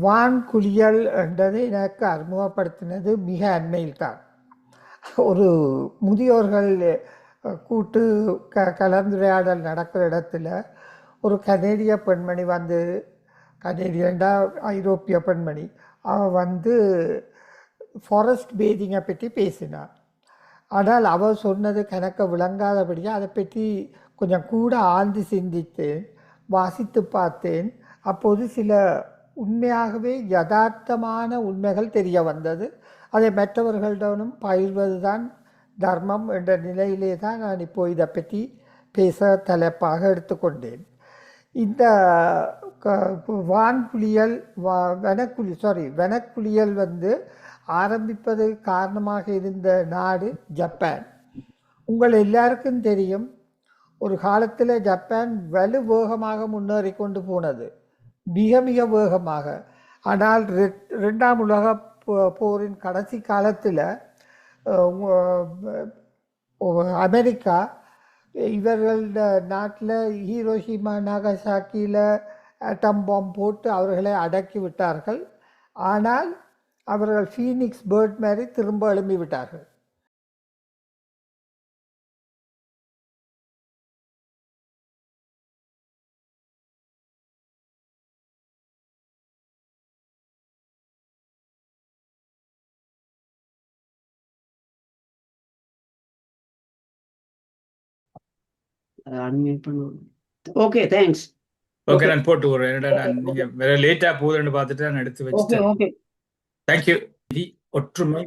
வான்குளியல் என்றது எனக்கு அறிமுகப்படுத்தினது மிக அண்மையில் தான். ஒரு முதியோர்கள் கூட்டு கலந்துரையாடல் நடக்கிற இடத்துல ஒரு கனேடிய பெண்மணி வந்து, கனேடியன்டா ஐரோப்பிய பெண்மணி, அவள் வந்து ஃபாரஸ்ட் பேதிங்கை பற்றி பேசினாள். ஆனால் அவள் சொன்னது கணக்க விளங்காதபடியாக அதை பற்றி கொஞ்சம் கூட ஆழ்ந்து சிந்தித்தேன், வாசித்து பார்த்தேன். அப்போது சில உண்மையாகவே யதார்த்தமான உண்மைகள் தெரிய வந்தது. அதை மற்றவர்களிடமும் பகிர்வது தான் தர்மம் என்ற நிலையிலே தான் நான் இப்போது இதை பற்றி பேச தலைப்பாக எடுத்துக்கொண்டேன். இந்த வான்குளியல் வனக்குளியல் வந்து ஆரம்பிப்பது காரணமாக இருந்த நாடு ஜப்பான். உங்கள் எல்லாருக்கும் தெரியும், ஒரு காலத்தில் ஜப்பான் வலு வேகமாக முன்னேறி கொண்டு போனது, மிக மிக வேகமாக. ஆனால் ரெண்டாம் உலக போரின் கடைசி காலத்தில் அமெரிக்கா இவர்கள் நாட்டில் ஹீரோஷிமா நாகசாக்கியில் அட்டம் பாம் போட்டு அவர்களை அடக்கி விட்டார்கள். ஆனால் அவர்கள் ஃபீனிக்ஸ் பேர்ட் மாதிரி திரும்ப எழும்பி விட்டார்கள். Okay, thanks. ஓகே, நான் போட்டு விடுறேன். நீங்க வேற லேட்டா போகுதுன்னு பார்த்துட்டு நான் எடுத்து வச்சுட்டேன். Okay, thank you. ஒற்றுமை,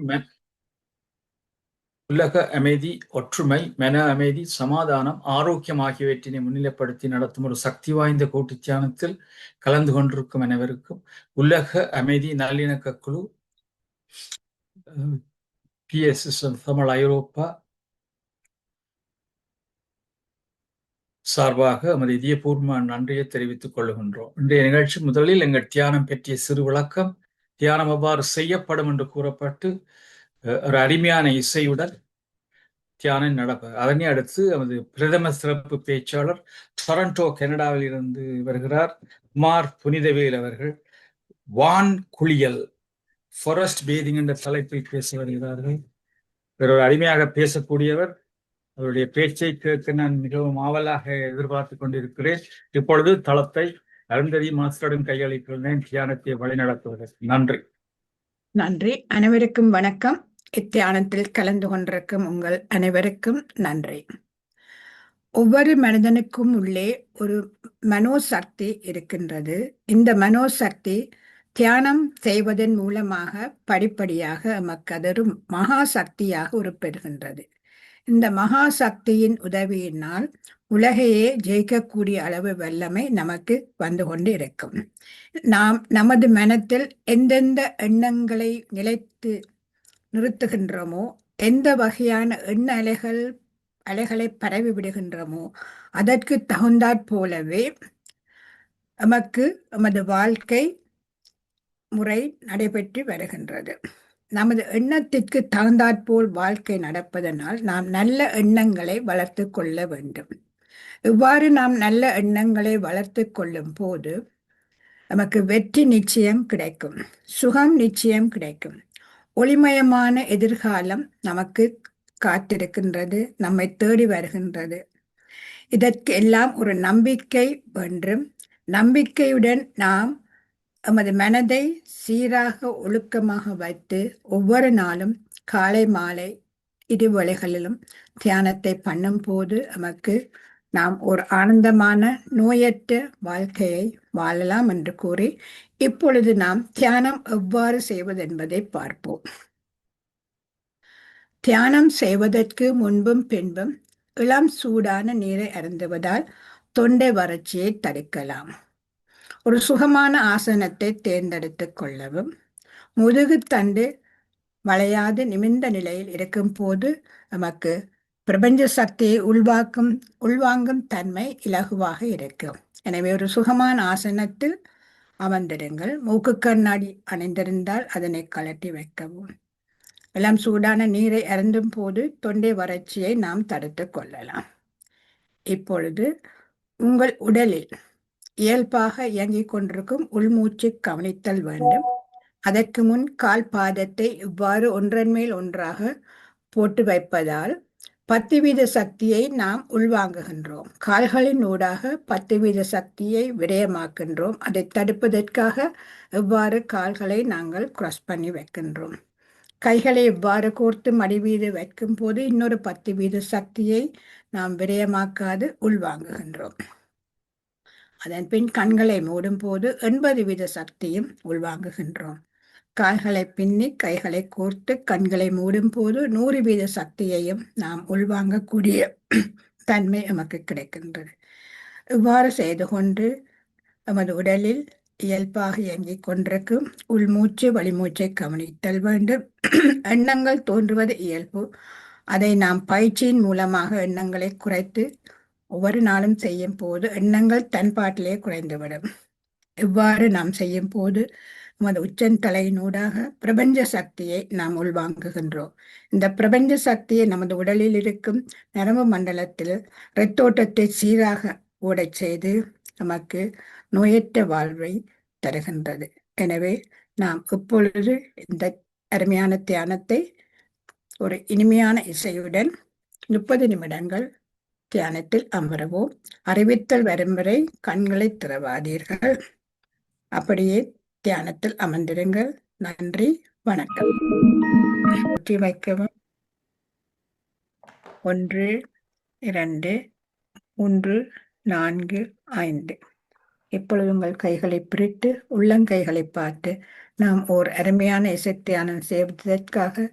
உலக அமைதி, ஒற்றுமை, மன அமைதி, சமாதானம், ஆரோக்கியம் ஆகியவற்றினை முன்னிலைப்படுத்தி நடத்தும் ஒரு சக்தி வாய்ந்த கூட்டு தியானத்தில் கலந்து கொண்டிருக்கும் அனைவருக்கும் உலக அமைதி நல்லிணக்க குழு, PSS தமிழ் ஐரோப்பா சார்பாக நமது இதயபூர்வமான நன்றியை தெரிவித்துக் கொள்ளுகின்றோம். இன்றைய நிகழ்ச்சி முதலில் எங்கள் தியானம் பற்றிய சிறு விளக்கம், தியானம் எவ்வாறு செய்யப்படும் என்று கூறப்பட்டு ஒரு அருமையான இசையுடன் தியானம் நடப்பது. அதனை அடுத்து நமது பிரதம சிறப்பு பேச்சாளர் டொரண்டோ கனடாவில் இருந்து வருகிறார் குமார் புனிதவேல் அவர்கள். வான் குளியல், ஃபாரஸ்ட் பேதிங் என்ற தலைப்பில் பேச வருகிறார்கள். ஒரு அருமையாக பேசக்கூடியவர். அவருடைய பேச்சை கேட்க நான் மிகவும் ஆவலாக எதிர்பார்த்து கொண்டிருக்கிறேன். இப்பொழுது தளத்தை அருந்ததி மாஸ்டருடன் கையளிக்கிறேன் தியானத்தை வழிநடத்துவதற்கு. நன்றி. நன்றி. அனைவருக்கும் வணக்கம். இத்தியானத்தில் கலந்து கொண்டிருக்கும் உங்கள் அனைவருக்கும் நன்றி. ஒவ்வொரு மனிதனுக்கும் உள்ளே ஒரு மனோசக்தி இருக்கின்றது. இந்த மனோசக்தி தியானம் செய்வதன் மூலமாக படிப்படியாக நமக்கு அது ஒரு மகா சக்தியாக உருப்பெறுகின்றது. இந்த மகா சக்தியின் உதவியினால் உலகையே ஜெயிக்கக்கூடிய அளவு வல்லமை நமக்கு வந்து கொண்டு இருக்கும். நாம் நமது மனத்தில் எந்தெந்த எண்ணங்களை நிலைத்து நிறுத்துகின்றோமோ, எந்த வகையான எண்ண அலைகளை பரவி விடுகின்றோமோ, அதற்கு தகுந்தாற் போலவே நமது வாழ்க்கை முறை நடைபெற்று வருகின்றது. நமது எண்ணத்திற்கு தகுந்தாற்போல் வாழ்க்கை நடப்பதனால் நாம் நல்ல எண்ணங்களை வளர்த்து கொள்ள வேண்டும். இவ்வாறு நாம் நல்ல எண்ணங்களை வளர்த்து கொள்ளும் போது நமக்கு வெற்றி நிச்சயம் கிடைக்கும், சுகம் நிச்சயம் கிடைக்கும், ஒளிமயமான எதிர்காலம் நமக்கு காத்திருக்கின்றது, நம்மை தேடி வருகின்றது. இதற்கு எல்லாம் ஒரு நம்பிக்கை வேண்டும். நம்பிக்கையுடன் நாம் நமது மனதை சீராக ஒழுக்கமாக வைத்து ஒவ்வொரு நாளும் காலை மாலை இருவேளைகளிலும் தியானத்தை பண்ணும் போது நமக்கு நாம் ஒரு ஆனந்தமான நோயற்ற வாழ்க்கையை வாழலாம் என்று கூறி, இப்பொழுது நாம் தியானம் எவ்வாறு செய்வது என்பதை பார்ப்போம். தியானம் செய்வதற்கு முன்பும் பின்பும் இளம் சூடான நீரை அருந்துவதால் தொண்டை வறட்சியை தடுக்கலாம். ஒரு சுகமான ஆசனத்தை தேர்ந்தெடுத்துக் கொள்ளவும். முதுகு தண்டு வளையாது நிமிர்ந்த நிலையில் இருக்கும் போது நமக்கு பிரபஞ்ச சக்தியை உள்வாங்கும் தன்மை இலகுவாக இருக்கும். எனவே ஒரு சுகமான ஆசனத்தில் அமர்ந்திருங்கள். மூக்கு கண்ணாடி அணிந்திருந்தால் அதனை கழட்டி வைக்கவும். இளம் சூடான நீரை அருந்தும் போது தொண்டை வறட்சியை நாம் தடுத்து கொள்ளலாம். இப்பொழுது உங்கள் உடலில் இயல்பாக இயங்கிக் கொண்டிருக்கும் உள்மூச்சு கவனித்தல் வேண்டும். அதற்கு முன் கால் பாதத்தை இவ்வாறு ஒன்றன் மேல் ஒன்றாக போட்டு வைப்பதால் 10% சக்தியை நாம் உள்வாங்குகின்றோம். கால்களின் ஊடாக 10% சக்தியை விரயமாக்கின்றோம். அதை தடுப்பதற்காக இவ்வாறு கால்களை நாங்கள் கிராஸ் பண்ணி வைக்கின்றோம். கைகளை இவ்வாறு கோர்த்து மடி மீது வைக்கும் போது இன்னொரு 10% சக்தியை நாம் விரயமாக்காது உள்வாங்குகின்றோம். அதன் பின் கண்களை மூடும் போது 80% சக்தியும் உள்வாங்குகின்றோம். கால்களை பின்னி கைகளை கோர்த்து கண்களை மூடும் போது 100% சக்தியையும் நாம் உள்வாங்கக்கூடிய தன்மை நமக்கு கிடைக்கின்றது. இவ்வாறு செய்து கொண்டு நமது உடலில் இயல்பாக இயங்கிக் கொண்டிருக்கும் உள்மூச்சு வெளிமூச்சை கவனித்தல் வேண்டும். எண்ணங்கள் தோன்றுவது இயல்பு. அதை நாம் பயிற்சியின் மூலமாக எண்ணங்களை குறைத்து ஒவ்வொரு நாளும் செய்யும் போது எண்ணங்கள் தன்பாட்டிலே குறைந்துவிடும். இவ்வாறு நாம் செய்யும் போது நமது உச்சந்தலையினூடாக பிரபஞ்ச சக்தியை நாம் உள்வாங்குகின்றோம். இந்த பிரபஞ்ச சக்தியை நமது உடலில் இருக்கும் நரம்பு மண்டலத்தில் இரத்தோட்டத்தை சீராக ஓடச் செய்து நமக்கு நோயற்ற வாழ்வை தருகின்றது. எனவே நாம் இப்பொழுது இந்த அருமையான தியானத்தை ஒரு இனிமையான இசையுடன் 30 நிமிடங்கள் தியானத்தில் அமரவும். அறிவித்தல் வரும் வரை கண்களை திறவாதீர்கள். அப்படியே தியானத்தில் அமர்ந்திருங்கள். நன்றி, வணக்கம். ஒற்றி வைக்கவும். 1, 2, 3, 4, 5. இப்பொழுது உங்கள் கைகளை பிரித்து உள்ளங்கைகளை பார்த்து நாம் ஓர் அருமையான இசை தியானம் செய்வதற்காக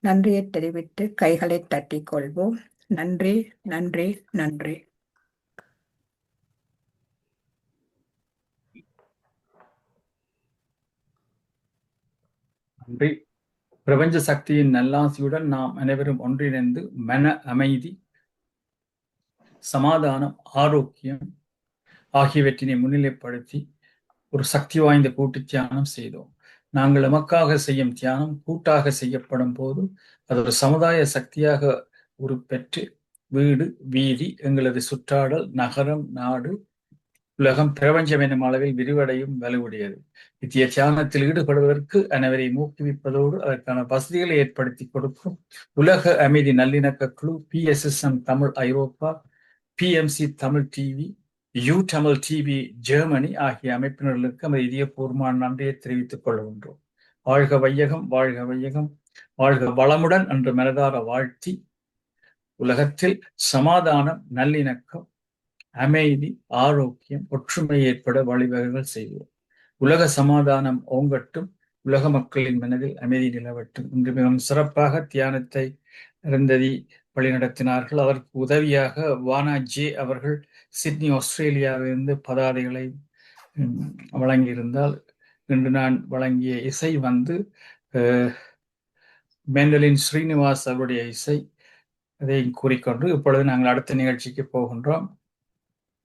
நன்றியை தெரிவித்து கைகளை தட்டிக் கொள்வோம். நன்றி, நன்றி, நன்றி. நன்றி. பிரபஞ்ச சக்தியின் நல்லாசியுடன் நாம் அனைவரும் ஒன்றிணைந்து மன அமைதி, சமாதானம், ஆரோக்கியம் ஆகியவற்றினை முன்னிலைப்படுத்தி ஒரு சக்தி வாய்ந்த கூட்டு தியானம் செய்தோம். நாங்கள் நமக்காக செய்யும் தியானம் கூட்டாக செய்யப்படும் போது அது ஒரு சமுதாய சக்தியாக உருப்பெற்று வீடு, வீதி, எங்களது சுற்றாடல், நகரம், நாடு, உலகம், பிரபஞ்சம் எனும் அளவில் விரிவடையும் வலுவுடையது. இத்திய தியானத்தில் ஈடுபடுவதற்கு அனைவரையும் ஊக்குவிப்பதோடு அதற்கான வசதிகளை ஏற்படுத்தி கொடுக்கும் உலக அமைதி நல்லிணக்க குழு, PSSM தமிழ் ஐரோப்பா, PMC Tamil TV, Tamil TV Germany ஆகிய அமைப்பினர்களுக்கு நமது இதயபூர்வமான நன்றியை தெரிவித்துக் கொள்கின்றோம். வாழ்க வையகம், வாழ்க வையகம், வாழ்க வளமுடன் என்று மனதார வாழ்த்தி உலகத்தில் சமாதானம், நல்லிணக்கம், அமைதி, ஆரோக்கியம், ஒற்றுமை ஏற்பட வழிவகைகள் செய்வோம். உலக சமாதானம் ஓங்கட்டும், உலக மக்களின் மனதில் அமைதி நிலவட்டும். இன்று மிகவும் சிறப்பாக தியானத்தை இருந்ததி வழிநடத்தினார்கள். அதற்கு உதவியாக வானா ஜே அவர்கள் சிட்னி, ஆஸ்திரேலியாவிலிருந்து பதாதைகளை வழங்கியிருந்தால், இன்று நான் வழங்கிய இசை மேண்டலின் ஸ்ரீனிவாஸ் அவருடைய இசை. அதை கூறிக்கொண்டு இப்பொழுது நாங்கள் அடுத்த நிகழ்ச்சிக்கு போகின்றோம்.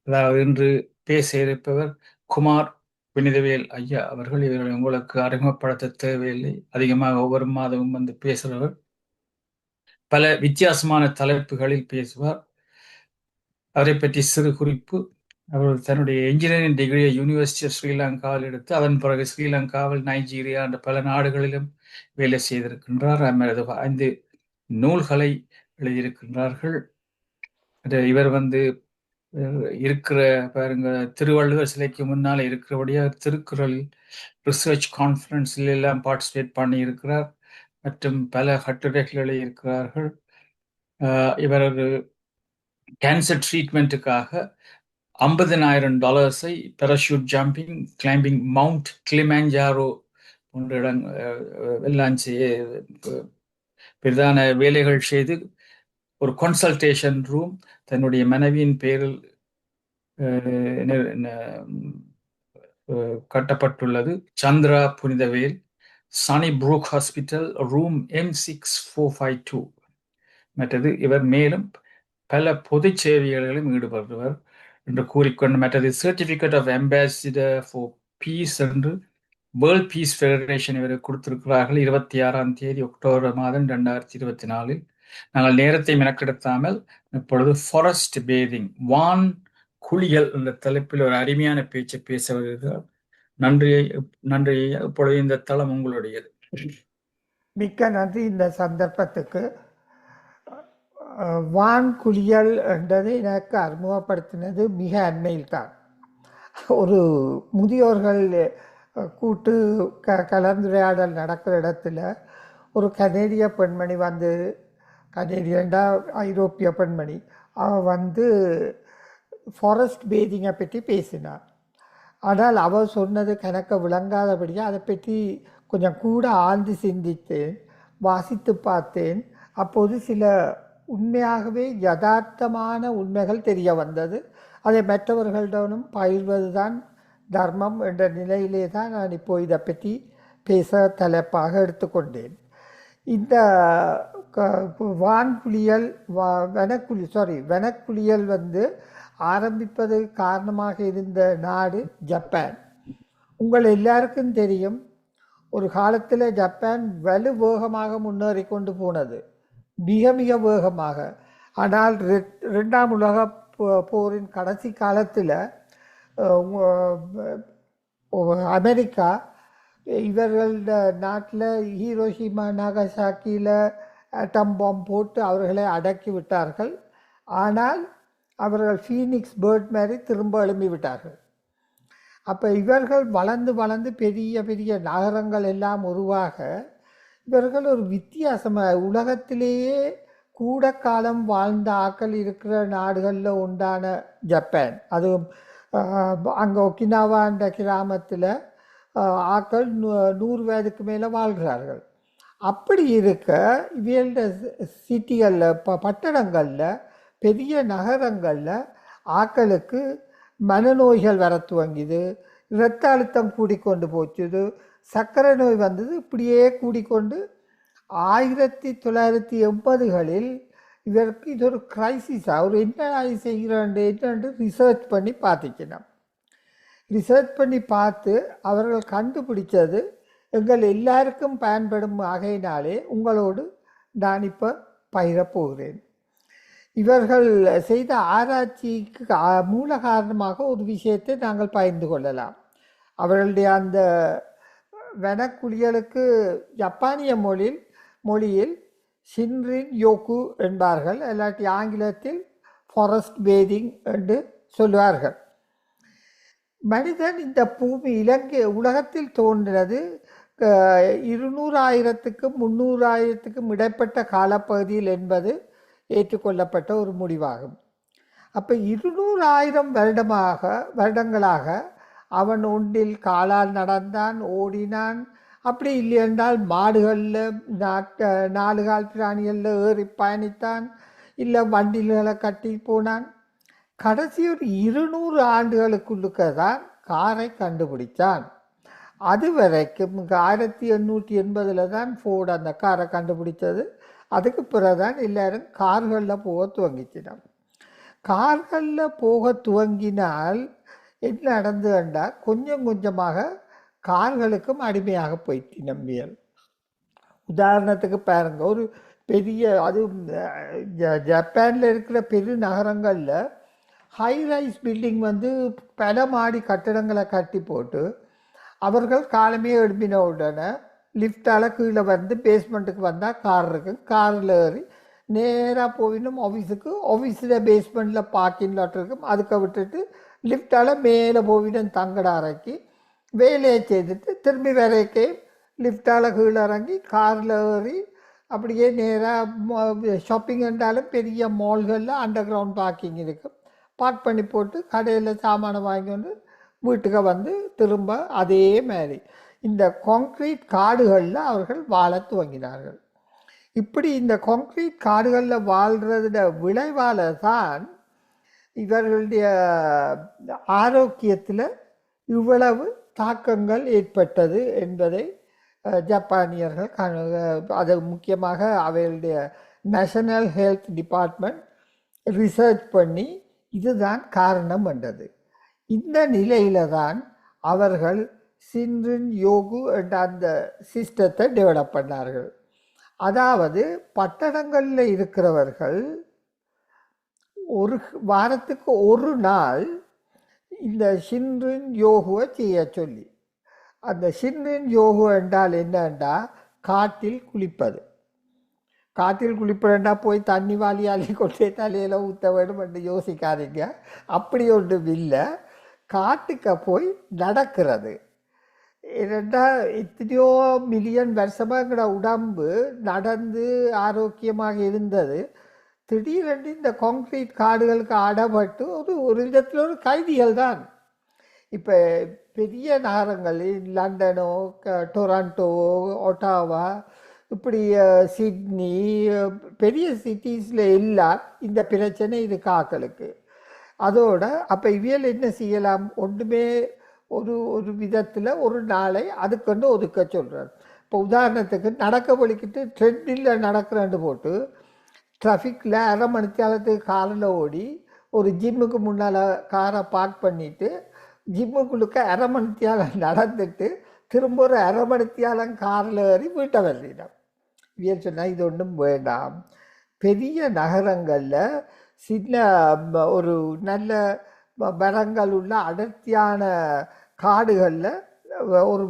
அதாவது இன்று பேச இருப்பவர் குமார் வினிதவேல் ஐயா அவர்கள். இவர்கள் உங்களுக்கு அறிமுகப்படுத்த தேவையில்லை. அதிகமாக ஒவ்வொரு மாதமும் வந்து பேசுகிறவர். பல வித்தியாசமான தலைப்புகளில் பேசுவார். அவரை பற்றி சிறு குறிப்பு: அவர் தன்னுடைய என்ஜினியரிங் டிகிரியை யூனிவர்சிட்டி ஆஃப் ஸ்ரீலங்காவில் எடுத்து அதன் பிறகு ஸ்ரீலங்காவில், நைஜீரியா என்ற பல நாடுகளிலும் வேலை செய்திருக்கின்றார். 5 நூல்களை எழுதியிருக்கின்றார்கள். இவர் இருக்கிற பாருங்க, திருவள்ளுவர் சிலைக்கு முன்னால இருக்கிறபடியாக திருக்குறளில் ரிசர்ச் கான்ஃபரன்ஸில் எல்லாம் பார்ட்டிசிபேட் பண்ணி இருக்கிறார். மற்றும் பல கட்டுரைகள் எழுதியிருக்கிறார்கள். இவர் கேன்சர் ட்ரீட்மெண்ட்டுக்காக $50,000 parachute jumping, climbing Mount Kilimanjaro போன்ற எல்லாம் பிரதான வேலைகள் செய்து ஒரு கன்சல்டேஷன் ரூம் தன்னுடைய மனைவியின் பேரில் கட்டப்பட்டுள்ளது. சந்திரா புனிதவேல், சனி புரூக் ஹாஸ்பிட்டல், ரூம் M6452. மற்றது இவர் மேலும் பல பொது சேவைகளிலும் ஈடுபடுவர் என்று கூறிக்கொண்டு, மற்றது certificate of ambassador for peace என்று வேர்ல்ட் பீஸ் ஃபெடரேஷன் இவருக்கு கொடுத்திருக்கிறார்கள். 26 அக்டோபர் 2024. நாங்கள் நேரத்தை மெனக்கெடுத்தாமல் இப்பொழுது ஃபாரஸ்ட் பேதிங், வான் குளியல் என்ற தலைப்பில் ஒரு அருமையான பேச்சை பேச வருகிறார். நன்றி நன்றி. இப்பொழுது இந்த தளம் உங்களுடையது. மிக்க நன்றி இந்த சந்தர்ப்பத்துக்கு. வான்குளியல் என்றதை எனக்கு அறிமுகப்படுத்தினது மிக அண்மையில் தான். ஒரு முதியோர்கள் கூட்டு கலந்துரையாடல் நடக்கிற இடத்துல ஒரு கனேடிய பெண்மணி வந்து, கனேடியண்டா ஐரோப்பிய பெண்மணி, அவள் வந்து ஃபாரஸ்ட் பேதிங்கை பற்றி பேசினார். ஆனால் அவள் சொன்னது கணக்க விளங்காதபடியாக அதை பற்றி கொஞ்சம் கூட ஆழ்ந்து சிந்தித்தேன், வாசித்து பார்த்தேன். அப்போது சில உண்மையாகவே யதார்த்தமான உண்மைகள் தெரிய வந்தது. அதை மற்றவர்களிடனும் பகிர்வது தான் தர்மம் என்ற நிலையிலே தான் நான் இப்போ இதை பற்றி பேச தலைப்பாக எடுத்துக்கொண்டேன். இந்த வான்குளியல் வனக்குளியல் வந்து ஆரம்பிப்பது காரணமாக இருந்த நாடு ஜப்பான். உங்கள் எல்லாருக்கும் தெரியும், ஒரு காலத்தில் ஜப்பான் வலு வேகமாக முன்னேறி கொண்டு போனது, மிக மிக வேகமாக. ஆனால் ரெண்டாம் உலக போரின் கடைசி காலத்தில் அமெரிக்கா இவர்கள் நாட்டில் ஹீரோஷிமா நாகசாக்கியில் ஆட்டம் பாம் போட்டு அவர்களை அடக்கி விட்டார்கள். ஆனால் அவர்கள் ஃபீனிக்ஸ் பேர்ட் மாதிரி திரும்ப எழும்பி விட்டார்கள். அப்போ இவர்கள் வளர்ந்து வளர்ந்து பெரிய பெரிய நகரங்கள் எல்லாம் உருவாக இவர்கள் ஒரு வித்தியாசமாக உலகத்திலேயே கூட காலம் வாழ்ந்த ஆக்கள் இருக்கிற நாடுகளில் உண்டான ஜப்பான். அதுவும் அங்கே ஒக்கினாவான்ற கிராமத்தில் ஆக்கள் 100 வயதுக்கு மேலே வாழ்கிறார்கள். அப்படி இருக்க இவங்கள சிட்டிகளில் பட்டணங்களில் பெரிய நகரங்களில் ஆக்களுக்கு மனநோய்கள் வர துவங்கிது, இரத்த அழுத்தம் கூடிக்கொண்டு போச்சுது, சர்க்கரை நோய் வந்தது. இப்படியே கூடிக்கொண்டு 1980களில் இவருக்கு இது ஒரு கிரைசிஸாக ஒரு என்ன என்னென்று ரிசர்ச் பண்ணி பார்த்துக்கணும். ரிசர்ச் பண்ணி பார்த்து அவர்கள் கண்டுபிடிச்சது, எங்கள் எல்லாருக்கும் பயன்படும் ஆகையினாலே உங்களோடு நான் இப்போ பகிரப் போகிறேன். இவர்கள் செய்த ஆராய்ச்சிக்கு மூல காரணமாக ஒரு விஷயத்தை நாங்கள் பகிர்ந்து கொள்ளலாம். அவர்களுடைய அந்த வனக்குளியலுக்கு ஜப்பானிய மொழியில் ஷின்ரின் யோகு என்பார்கள், இல்லாட்டி ஆங்கிலத்தில் ஃபாரஸ்ட் பேதிங் என்று சொல்வார்கள். மனிதன் இந்த பூமி உலகத்தில் தோன்றினது 200,000க்கும் 300,000க்கும் இடைப்பட்ட காலப்பகுதியில் என்பது ஏற்றுக்கொள்ளப்பட்ட ஒரு முடிவாகும். அப்போ 200,000 வருடங்களாக அவன் ஒன்றில் காலால் நடந்தான், ஓடினான். அப்படி இல்லை என்றால் மாடுகளில் 4 கால் பிராணிகளில் ஏறி பயணித்தான், இல்லை வண்டிகளை கட்டி போனான். கடைசி ஒரு 200 ஆண்டுகளுக்குள்ளுக்க தான் காரை கண்டுபிடித்தான். அது வரைக்கும் 1880 தான் ஃபோர்டு அந்த காரை கண்டுபிடித்தது. அதுக்கு பிறகுதான் எல்லாரும் கார்களில் போக துவங்கிச்சினோம். கார்களில் போக துவங்கினால் என்ன நடந்து என்றால் கொஞ்சம் கொஞ்சமாக கார்களுக்கும் அடிமையாக போயிட்டு நம்பியல். உதாரணத்துக்கு பாருங்க, ஒரு பெரிய அது ஜப்பானில் இருக்கிற பெரிய நகரங்களில் ஹை ரைஸ் பில்டிங் வந்து பல மாடி கட்டிடங்களை கட்டி போட்டு அவர்கள் காலமே எழுப்பின உடனே லிஃப்டால் கீழே வந்து பேஸ்மெண்ட்டுக்கு வந்தால் கார் இருக்குது, காரில் ஏறி நேராக போயிடும் ஆஃபீஸுக்கு. ஆஃபீஸில் பேஸ்மெண்ட்டில் பார்க்கிங் லாட் இருக்கும், அதுக்கு விட்டுட்டு லிஃப்டால் மேலே போயிடும் தங்கட அறைக்கு வேலையை செய்துட்டு திரும்பி வரைக்கே லிஃப்டால் கீழே இறங்கி காரில் ஏறி அப்படியே நேராக ஷாப்பிங் என்றாலும் பெரிய மால்களில் அண்டர் கிரவுண்ட் பார்க்கிங் இருக்குது, பார்க் பண்ணி போட்டு கடையில் சாமானை வாங்கி வந்து வீட்டுக்கு வந்து திரும்ப அதே மாதிரி இந்த கான்க்ரீட் காடுகளில் அவர்கள் வாழ துவங்கினார்கள். இப்படி இந்த கான்க்ரீட் காடுகளில் வாழ்கிறத விளைவால் தான் இவர்களுடைய ஆரோக்கியத்தில் இவ்வளவு தாக்கங்கள் ஏற்பட்டது என்பதை ஜப்பானியர்கள் அது முக்கியமாக அவர்களுடைய நேஷனல் ஹெல்த் டிபார்ட்மெண்ட் ரிசர்ச் பண்ணி இதுதான் காரணம் என்றது. இந்த நிலையில தான் அவர்கள் ஷின்ரின் யோகு என்ற அந்த சிஸ்டத்தை டெவலப் பண்ணார்கள். அதாவது பட்டணங்களில் இருக்கிறவர்கள் ஒரு வாரத்துக்கு ஒரு நாள் இந்த ஷின்ரின் யோகுவை செய்ய சொல்லி. அந்த ஷின்ரின் யோகு என்றால் என்னண்டா காட்டில் குளிப்பது. காட்டில் குளிப்பதுண்டா போய் தண்ணி வாளியாளி கொண்டே தலையில் ஊற்ற வேண்டும் என்று யோசிக்காதீங்க. அப்படி ஒன்றும் இல்லை. காட்டுக்க போய் நடக்கிறது. ஏனெண்டா எத்தனையோ மில்லியன் வருஷமாக எங்களோட உடம்பு நடந்து ஆரோக்கியமாக இருந்தது. திடீரென்று இந்த கான்கிரீட் காடுகளுக்கு அடப்பட்டு ஒரு விதத்தில் ஒரு கைதிகள் தான். இப்போ பெரிய நகரங்களில் லண்டனோ டொராண்டோ ஒட்டாவா இப்படி சிட்னி பெரிய சிட்டிஸில் எல்லாம் இந்த பிரச்சனை இது காக்களுக்கு. அதோட அப்போ இவியல் என்ன செய்யலாம்? ஒன்றுமே ஒரு விதத்தில் ஒரு நாளை அதுக்கொண்டு ஒதுக்க சொல்கிறார். இப்போ உதாரணத்துக்கு நடக்க வலிக்கிட்டு ட்ரெட்மில்ல நடக்கிறேன்னு போட்டு ட்ராஃபிக்கில் அரை மணித்தியாலத்துக்கு காரில் ஓடி ஒரு ஜிம்முக்கு முன்னால் காரை பார்க் பண்ணிவிட்டு ஜிம்முக்குள்ளுக்க அரை மணித்தியாலம் நடந்துட்டு திரும்ப ஒரு அரை மணித்தியாலம் காரில் ஏறி வீட்டை வரலிடும். இவியல் சொன்னால் இது ஒன்றும் வேண்டாம். பெரிய நகரங்களில் சின்ன ஒரு நல்ல மரங்கள் உள்ள அடர்த்தியான காடுகளில் ஒரு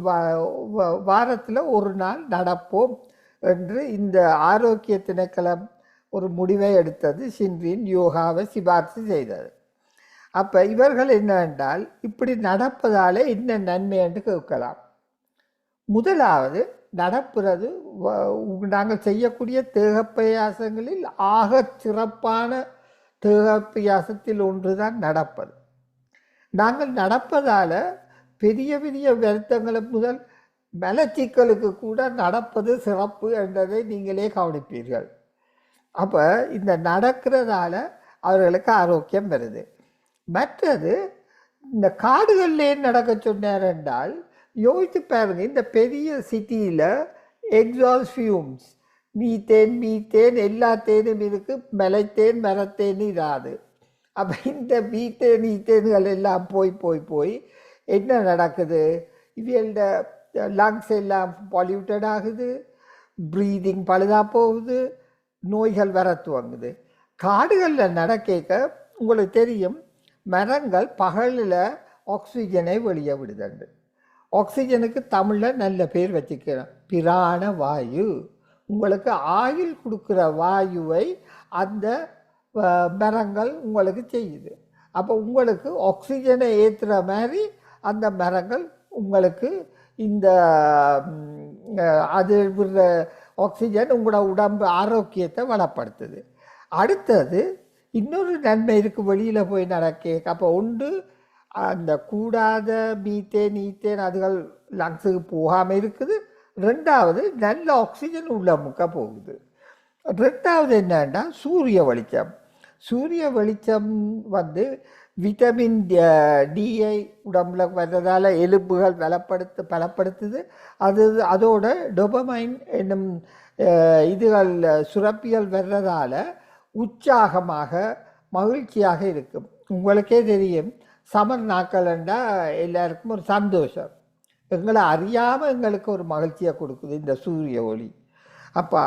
வாரத்தில் ஒரு நாள் நடப்போம் என்று இந்த ஆரோக்கிய திணைக்களம் ஒரு முடிவை எடுத்தது. ஷின்ரின் யோகாவை சிபார்சு செய்தது. அப்போ இவர்கள் என்னவென்றால் இப்படி நடப்பதாலே என்ன நன்மை என்று கேட்கலாம். முதலாவது நடப்புறது நாங்கள் செய்யக்கூடிய தேகப்பிரயாசங்களில் ஆக சிறப்பான தேகப்பிரயாசத்தில் ஒன்று தான் நடப்பது. நாங்கள் நடப்பதால் பெரிய பெரிய வருத்தங்களை முதல் மலச்சிக்கலுக்கு கூட நடப்பது சிறப்பு என்றதை நீங்களே கவனிப்பீர்கள். அப்போ இந்த நடக்கிறதால அவர்களுக்கு ஆரோக்கியம் வருது. மற்றது இந்த காடுகளிலே நடக்க சொன்னார் என்றால் யோசித்து பாருங்க. இந்த பெரிய சிட்டியில் எக்ஸாஸ்ட் ஃபியூம்ஸ் மீத்தேன் எல்லா தேனும் இருக்குது. மலைத்தேன் மரத்தேன் இராது. அப்போ இந்த மீத்தேன் ஈத்தேன்கள் எல்லாம் போய் என்ன நடக்குது? இவங்களோட லங்ஸ் எல்லாம் பால்யூட்டட் ஆகுது, ப்ரீதிங் பழுதாக போகுது, நோய்கள் வர துவங்குது. காடுகளில் நடக்க உங்களுக்கு தெரியும், மரங்கள் பகலில் ஆக்சிஜனை வெளியே விடுதுண்டு. ஆக்சிஜனுக்கு தமிழில் நல்ல பேர் வச்சுக்கிறோம், பிராண வாயு. உங்களுக்கு ஆயுள் கொடுக்குற வாயுவை அந்த மரங்கள் உங்களுக்கு செய்யுது. அப்போ உங்களுக்கு ஆக்சிஜனை ஏற்றுற மாதிரி அந்த மரங்கள் உங்களுக்கு இந்த அது விடுற ஆக்சிஜன் உங்களோட உடம்பு ஆரோக்கியத்தை வளப்படுத்துது. அடுத்தது இன்னொரு நன்மை இருக்குது வெளியில் போய் நடக்க. அப்போ ஒன்று அந்த கூடாத மீத்தேன் ஈத்தேன் அதுகள் லங்ஸுக்கு போகாமல் இருக்குது. ரெண்டாவது நல்ல ஆக்சிஜன் உள்ள முக்க போகுது. ரெண்டாவது என்னன்னா சூரிய வெளிச்சம். சூரிய வெளிச்சம் விட்டமின் டிஐ உடம்புல வர்றதால எலும்புகள் பலப்படுத்துது. அதோட டோபமைன் என்னும் இதுகள் சுரப்பிகள் வர்றதால உற்சாகமாக மகிழ்ச்சியாக இருக்கும். உங்களுக்கே தெரியும், சமர் நாட்கள்ண்டா எல்லாருக்கும் ஒரு சந்தோஷம். எங்களை அறியாமல் எங்களுக்கு ஒரு மகிழ்ச்சியை கொடுக்குது இந்த சூரிய ஒளி. அப்போ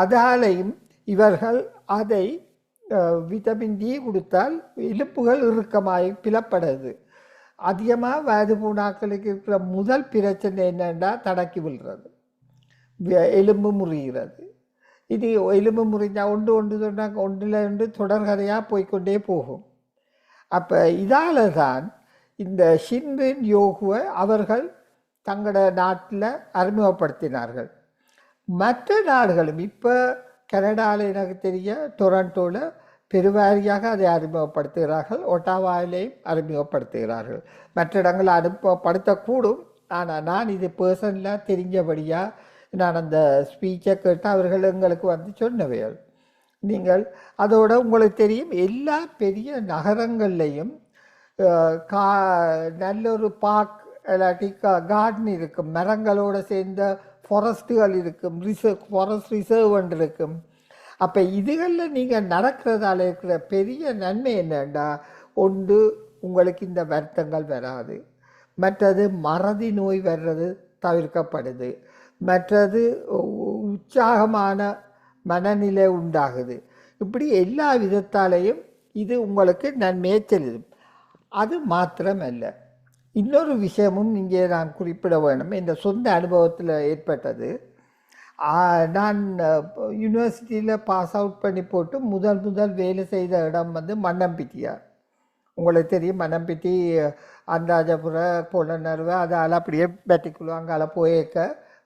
அதாலையும் இவர்கள் அதை விட்டமின் டி கொடுத்தால் எலும்புகள் இறுக்கமாகி பிளப்படுது. அதிகமாக வயது பூனாக்களுக்கு இருக்கிற முதல் பிரச்சனை என்னென்னா தடக்கி விழுறது, எலும்பு முறிகிறது. இது எலும்பு முறிஞ்சால் ஒன்று சொன்னாங்க, ஒன்றில் தொடர்கதையாக போய்கொண்டே போகும். அப்போ இதால் தான் இந்த ஷின்ரின் யோகுவை அவர்கள் தங்களோட நாட்டில் அறிமுகப்படுத்தினார்கள். மற்ற நாடுகளும் இப்போ கனடாவில் எனக்கு தெரிய டொரண்டோவில் பெருவாரியாக அதை அறிமுகப்படுத்துகிறார்கள், ஒட்டாவாவிலையும் அறிமுகப்படுத்துகிறார்கள். மற்ற இடங்கள் அறிமுகப்படுத்தக்கூடும். ஆனால் நான் இது பர்சனலாக தெரிஞ்சபடியாக நான் அந்த ஸ்பீச்சை கேட்டு அவர்கள் எங்களுக்கு சொன்னவைகள். நீங்கள் அதோட உங்களுக்கு தெரியும், எல்லா பெரிய நகரங்கள்லேயும் நல்ல ஒரு பார்க் இல்லாட்டி கார்டன் இருக்கும், மரங்களோடு சேர்ந்த ஃபாரஸ்ட்டுகள் இருக்கும், ஃபாரஸ்ட் ரிசர்வ் இருக்கும். அப்போ இதுகளில் நீங்கள் நடக்கிறதால இருக்கிற பெரிய நன்மை என்னென்னா, ஒன்று உங்களுக்கு இந்த வருத்தங்கள் வராது, மற்றது மறதி நோய் வர்றது தவிர்க்கப்படுது, மற்றது உற்சாகமான மனநிலை உண்டாகுது. இப்படி எல்லா விதத்தாலேயும் இது உங்களுக்கு நன்மையை செல்லும். அது மாத்திரமல்ல, இன்னொரு விஷயமும் இங்கே நான் குறிப்பிட வேண்டும். இந்த சொந்த அனுபவத்தில் ஏற்பட்டது. நான் யூனிவர்சிட்டியில் பாஸ் அவுட் பண்ணி போட்டு முதல் வேலை செய்த இடம் வந்து மன்னம்பிட்டியா. உங்களுக்கு தெரியும், மன்னம்பிட்டி அந்தாஜபுர பொலனர்வை அதால் அப்படியே பெட்டிக்குள்ள அங்கால போயிருக்க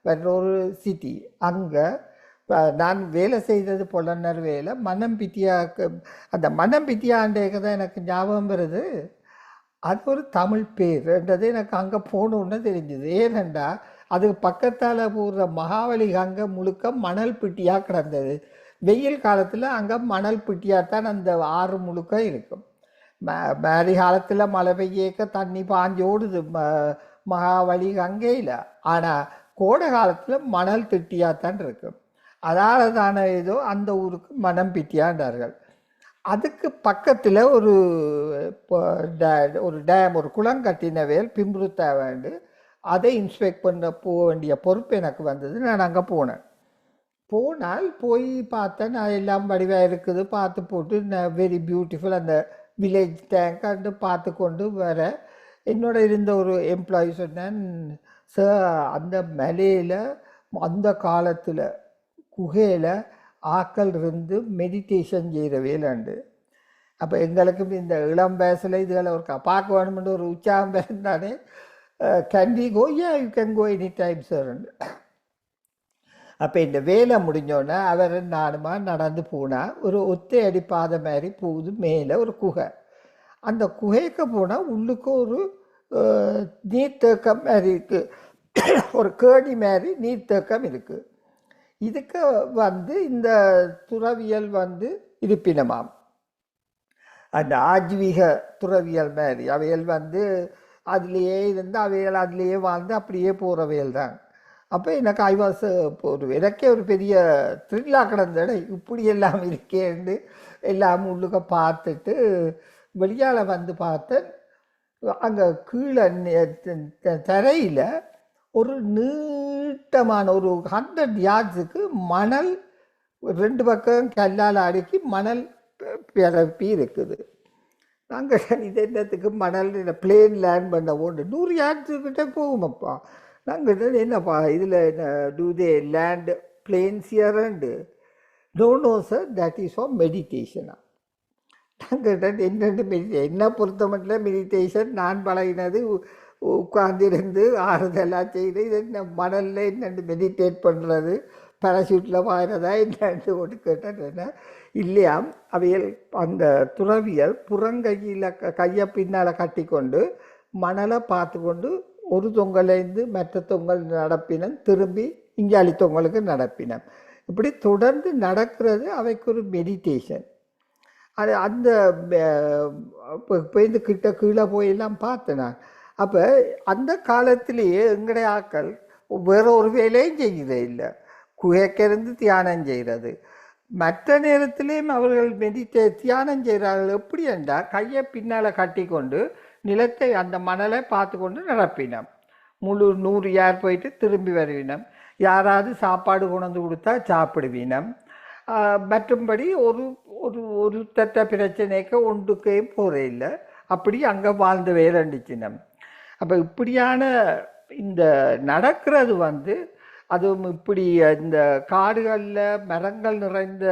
வேற ஒரு சிட்டி. அங்கே நான் வேலை செய்தது பொலனர்வையில் மன்னம்பிட்டியாவுக்கு. அந்த மன்னம்பிட்டியாண்டேக்கு தான் எனக்கு ஞாபகம் வருது, அது ஒரு தமிழ் பேர்ன்றது எனக்கு அங்கே போகணுன்னு தெரிஞ்சுது. ஏனெண்டா அதுக்கு பக்கத்தால் போடுற மகாவலி அங்கே முழுக்க மணல் பிட்டியாக கிடந்தது. வெயில் காலத்தில் அங்கே மணல் பிட்டியாக தான் அந்த ஆறு முழுக்க இருக்கும். மேரி காலத்தில் மழை பெய்யக்க தண்ணி பாஞ்சு ஓடுது மகாவலி கங்கையில். ஆனால் கோடை காலத்தில் மணல் திட்டியாகத்தான் இருக்கும். அதால் தானே ஏதோ அந்த ஊருக்கு மணம்பிட்டியாண்டார்கள். அதுக்கு பக்கத்தில் ஒரு டேம், ஒரு குளம் கட்டினவேல் பிம்புறுத்த வேண்டு. அதை இன்ஸ்பெக்ட் பண்ண போக வேண்டிய பொறுப்பு எனக்கு வந்தது. நான் அங்கே போனால் போய் பார்த்தேன். நான் எல்லாம் வடிவாக இருக்குது பார்த்து போட்டு வெரி பியூட்டிஃபுல் அந்த வில்லேஜ் டேங்க் அண்டு பார்த்து கொண்டு வர என்னோட இருந்த ஒரு எம்ப்ளாயி சொன்னேன், சார் அந்த மலையில் அந்த காலத்தில் குகையில் ஆக்கள் இருந்து மெடிடேஷன் செய்கிற வேலைண்டு. அப்போ எங்களுக்கும் இந்த இளம் வயசில் இதுகளை ஒரு பார்க்க வேணுமென்று ஒரு உற்சாகம் பிறந்தானே. Can we go? Yeah, you can go any time sir. அப்போ இந்த வேலை முடிஞ்சோடனே அவர் நானுமா நடந்து போனால் ஒரு ஒத்தை அடி பாதை மாதிரி போகுது. மேலே ஒரு குகை. அந்த குகைக்கு போனால் உள்ளுக்கு ஒரு நீர்த்தேக்கம் மாதிரி இருக்குது, ஒரு கேணி மாதிரி நீர்த்தேக்கம் இருக்குது. இதுக்கு வந்து இந்த துறவியல் வந்து இருப்பினமாம். அந்த ஆஜீவிக துறவியல் மாதிரி அவையல் வந்து அதுலேயே இருந்து அவையல் அதுலேயே வாழ்ந்து அப்படியே போகிறவையல் தான். அப்போ எனக்கு எனக்கே ஒரு பெரிய த்ரில்லாக கிடந்த இடம் இப்படி எல்லாம் இருக்கேன்னு எல்லாம் உள்ளுக்க பார்த்துட்டு வெளியால் வந்து பார்த்தேன். அங்கே கீழே தரையில் ஒரு நீட்டமான ஒரு 100 yardsக்கு மணல் 2 பக்கம் கல்லால் அடுக்கி மணல் பிறப்பி இருக்குது. நாங்கள் இது என்னத்துக்கு மணல் பிளேன் லேண்ட் பண்ண ஓண்டு 100 yardsக்கிட்ட போகுமப்பா. நாங்கள் என்னப்பா இதில் என்ன டூ தே லேண்ட் பிளேன்ஸ் ஹியர்ண்டு? No sir, that is for மெடிடேஷனா. நாங்கள் என்ன பொறுத்த மட்டும் மெடிடேஷன் நான் பழகினது உட்கார்ந்திருந்து ஆறுதலாக செய்து இது என்ன மணலில் என்னென்று மெடிடேட் பண்ணுறது, பேராஷூட்டில் வாயிறதா என்னென்று ஒன்று கேட்டேன். இல்லையாம், அவையல் அந்த துறவியல் புறங்கையில் கையை பின்னால் கட்டி கொண்டு மணலை பார்த்து கொண்டு ஒரு தொங்கலேருந்து மற்ற தொங்கல் நடப்பினன், திரும்பி இங்காளி தொங்கலுக்கு நடப்பினன். இப்படி தொடர்ந்து நடக்கிறது அவைக்கு ஒரு மெடிடேஷன். அது அந்த போய்ந்து கிட்ட கீழே போயெல்லாம் பார்த்தேன் நான். அப்போ அந்த காலத்திலேயே எங்களுடைய ஆக்கள் வேற ஒரு வேலையும் செய்கிறதே இல்லை, குகைக்கிருந்து தியானம் செய்கிறது. மற்ற நேரத்திலேயும் அவர்கள் தியானம் செய்கிறார்கள். எப்படி என்றால் கையை பின்னால் கட்டி கொண்டு நிலத்தை அந்த மணலை பார்த்து கொண்டு நடப்பினோம். முழு 100 yard போயிட்டு திரும்பி வருவினம். யாராவது சாப்பாடு கொண்டு கொடுத்தா சாப்பிடுவினம். மற்றும்படி ஒரு ஒரு ஒரு தட்ட பிரச்சனைக்கு ஒன்றுக்கே போகிற இல்லை. அப்படி அங்கே வாழ்ந்து வேறண்டிச்சினம். அப்போ இப்படியான இந்த நடக்கிறது வந்து அதுவும் இப்படி இந்த காடுகளில் மரங்கள் நிறைந்த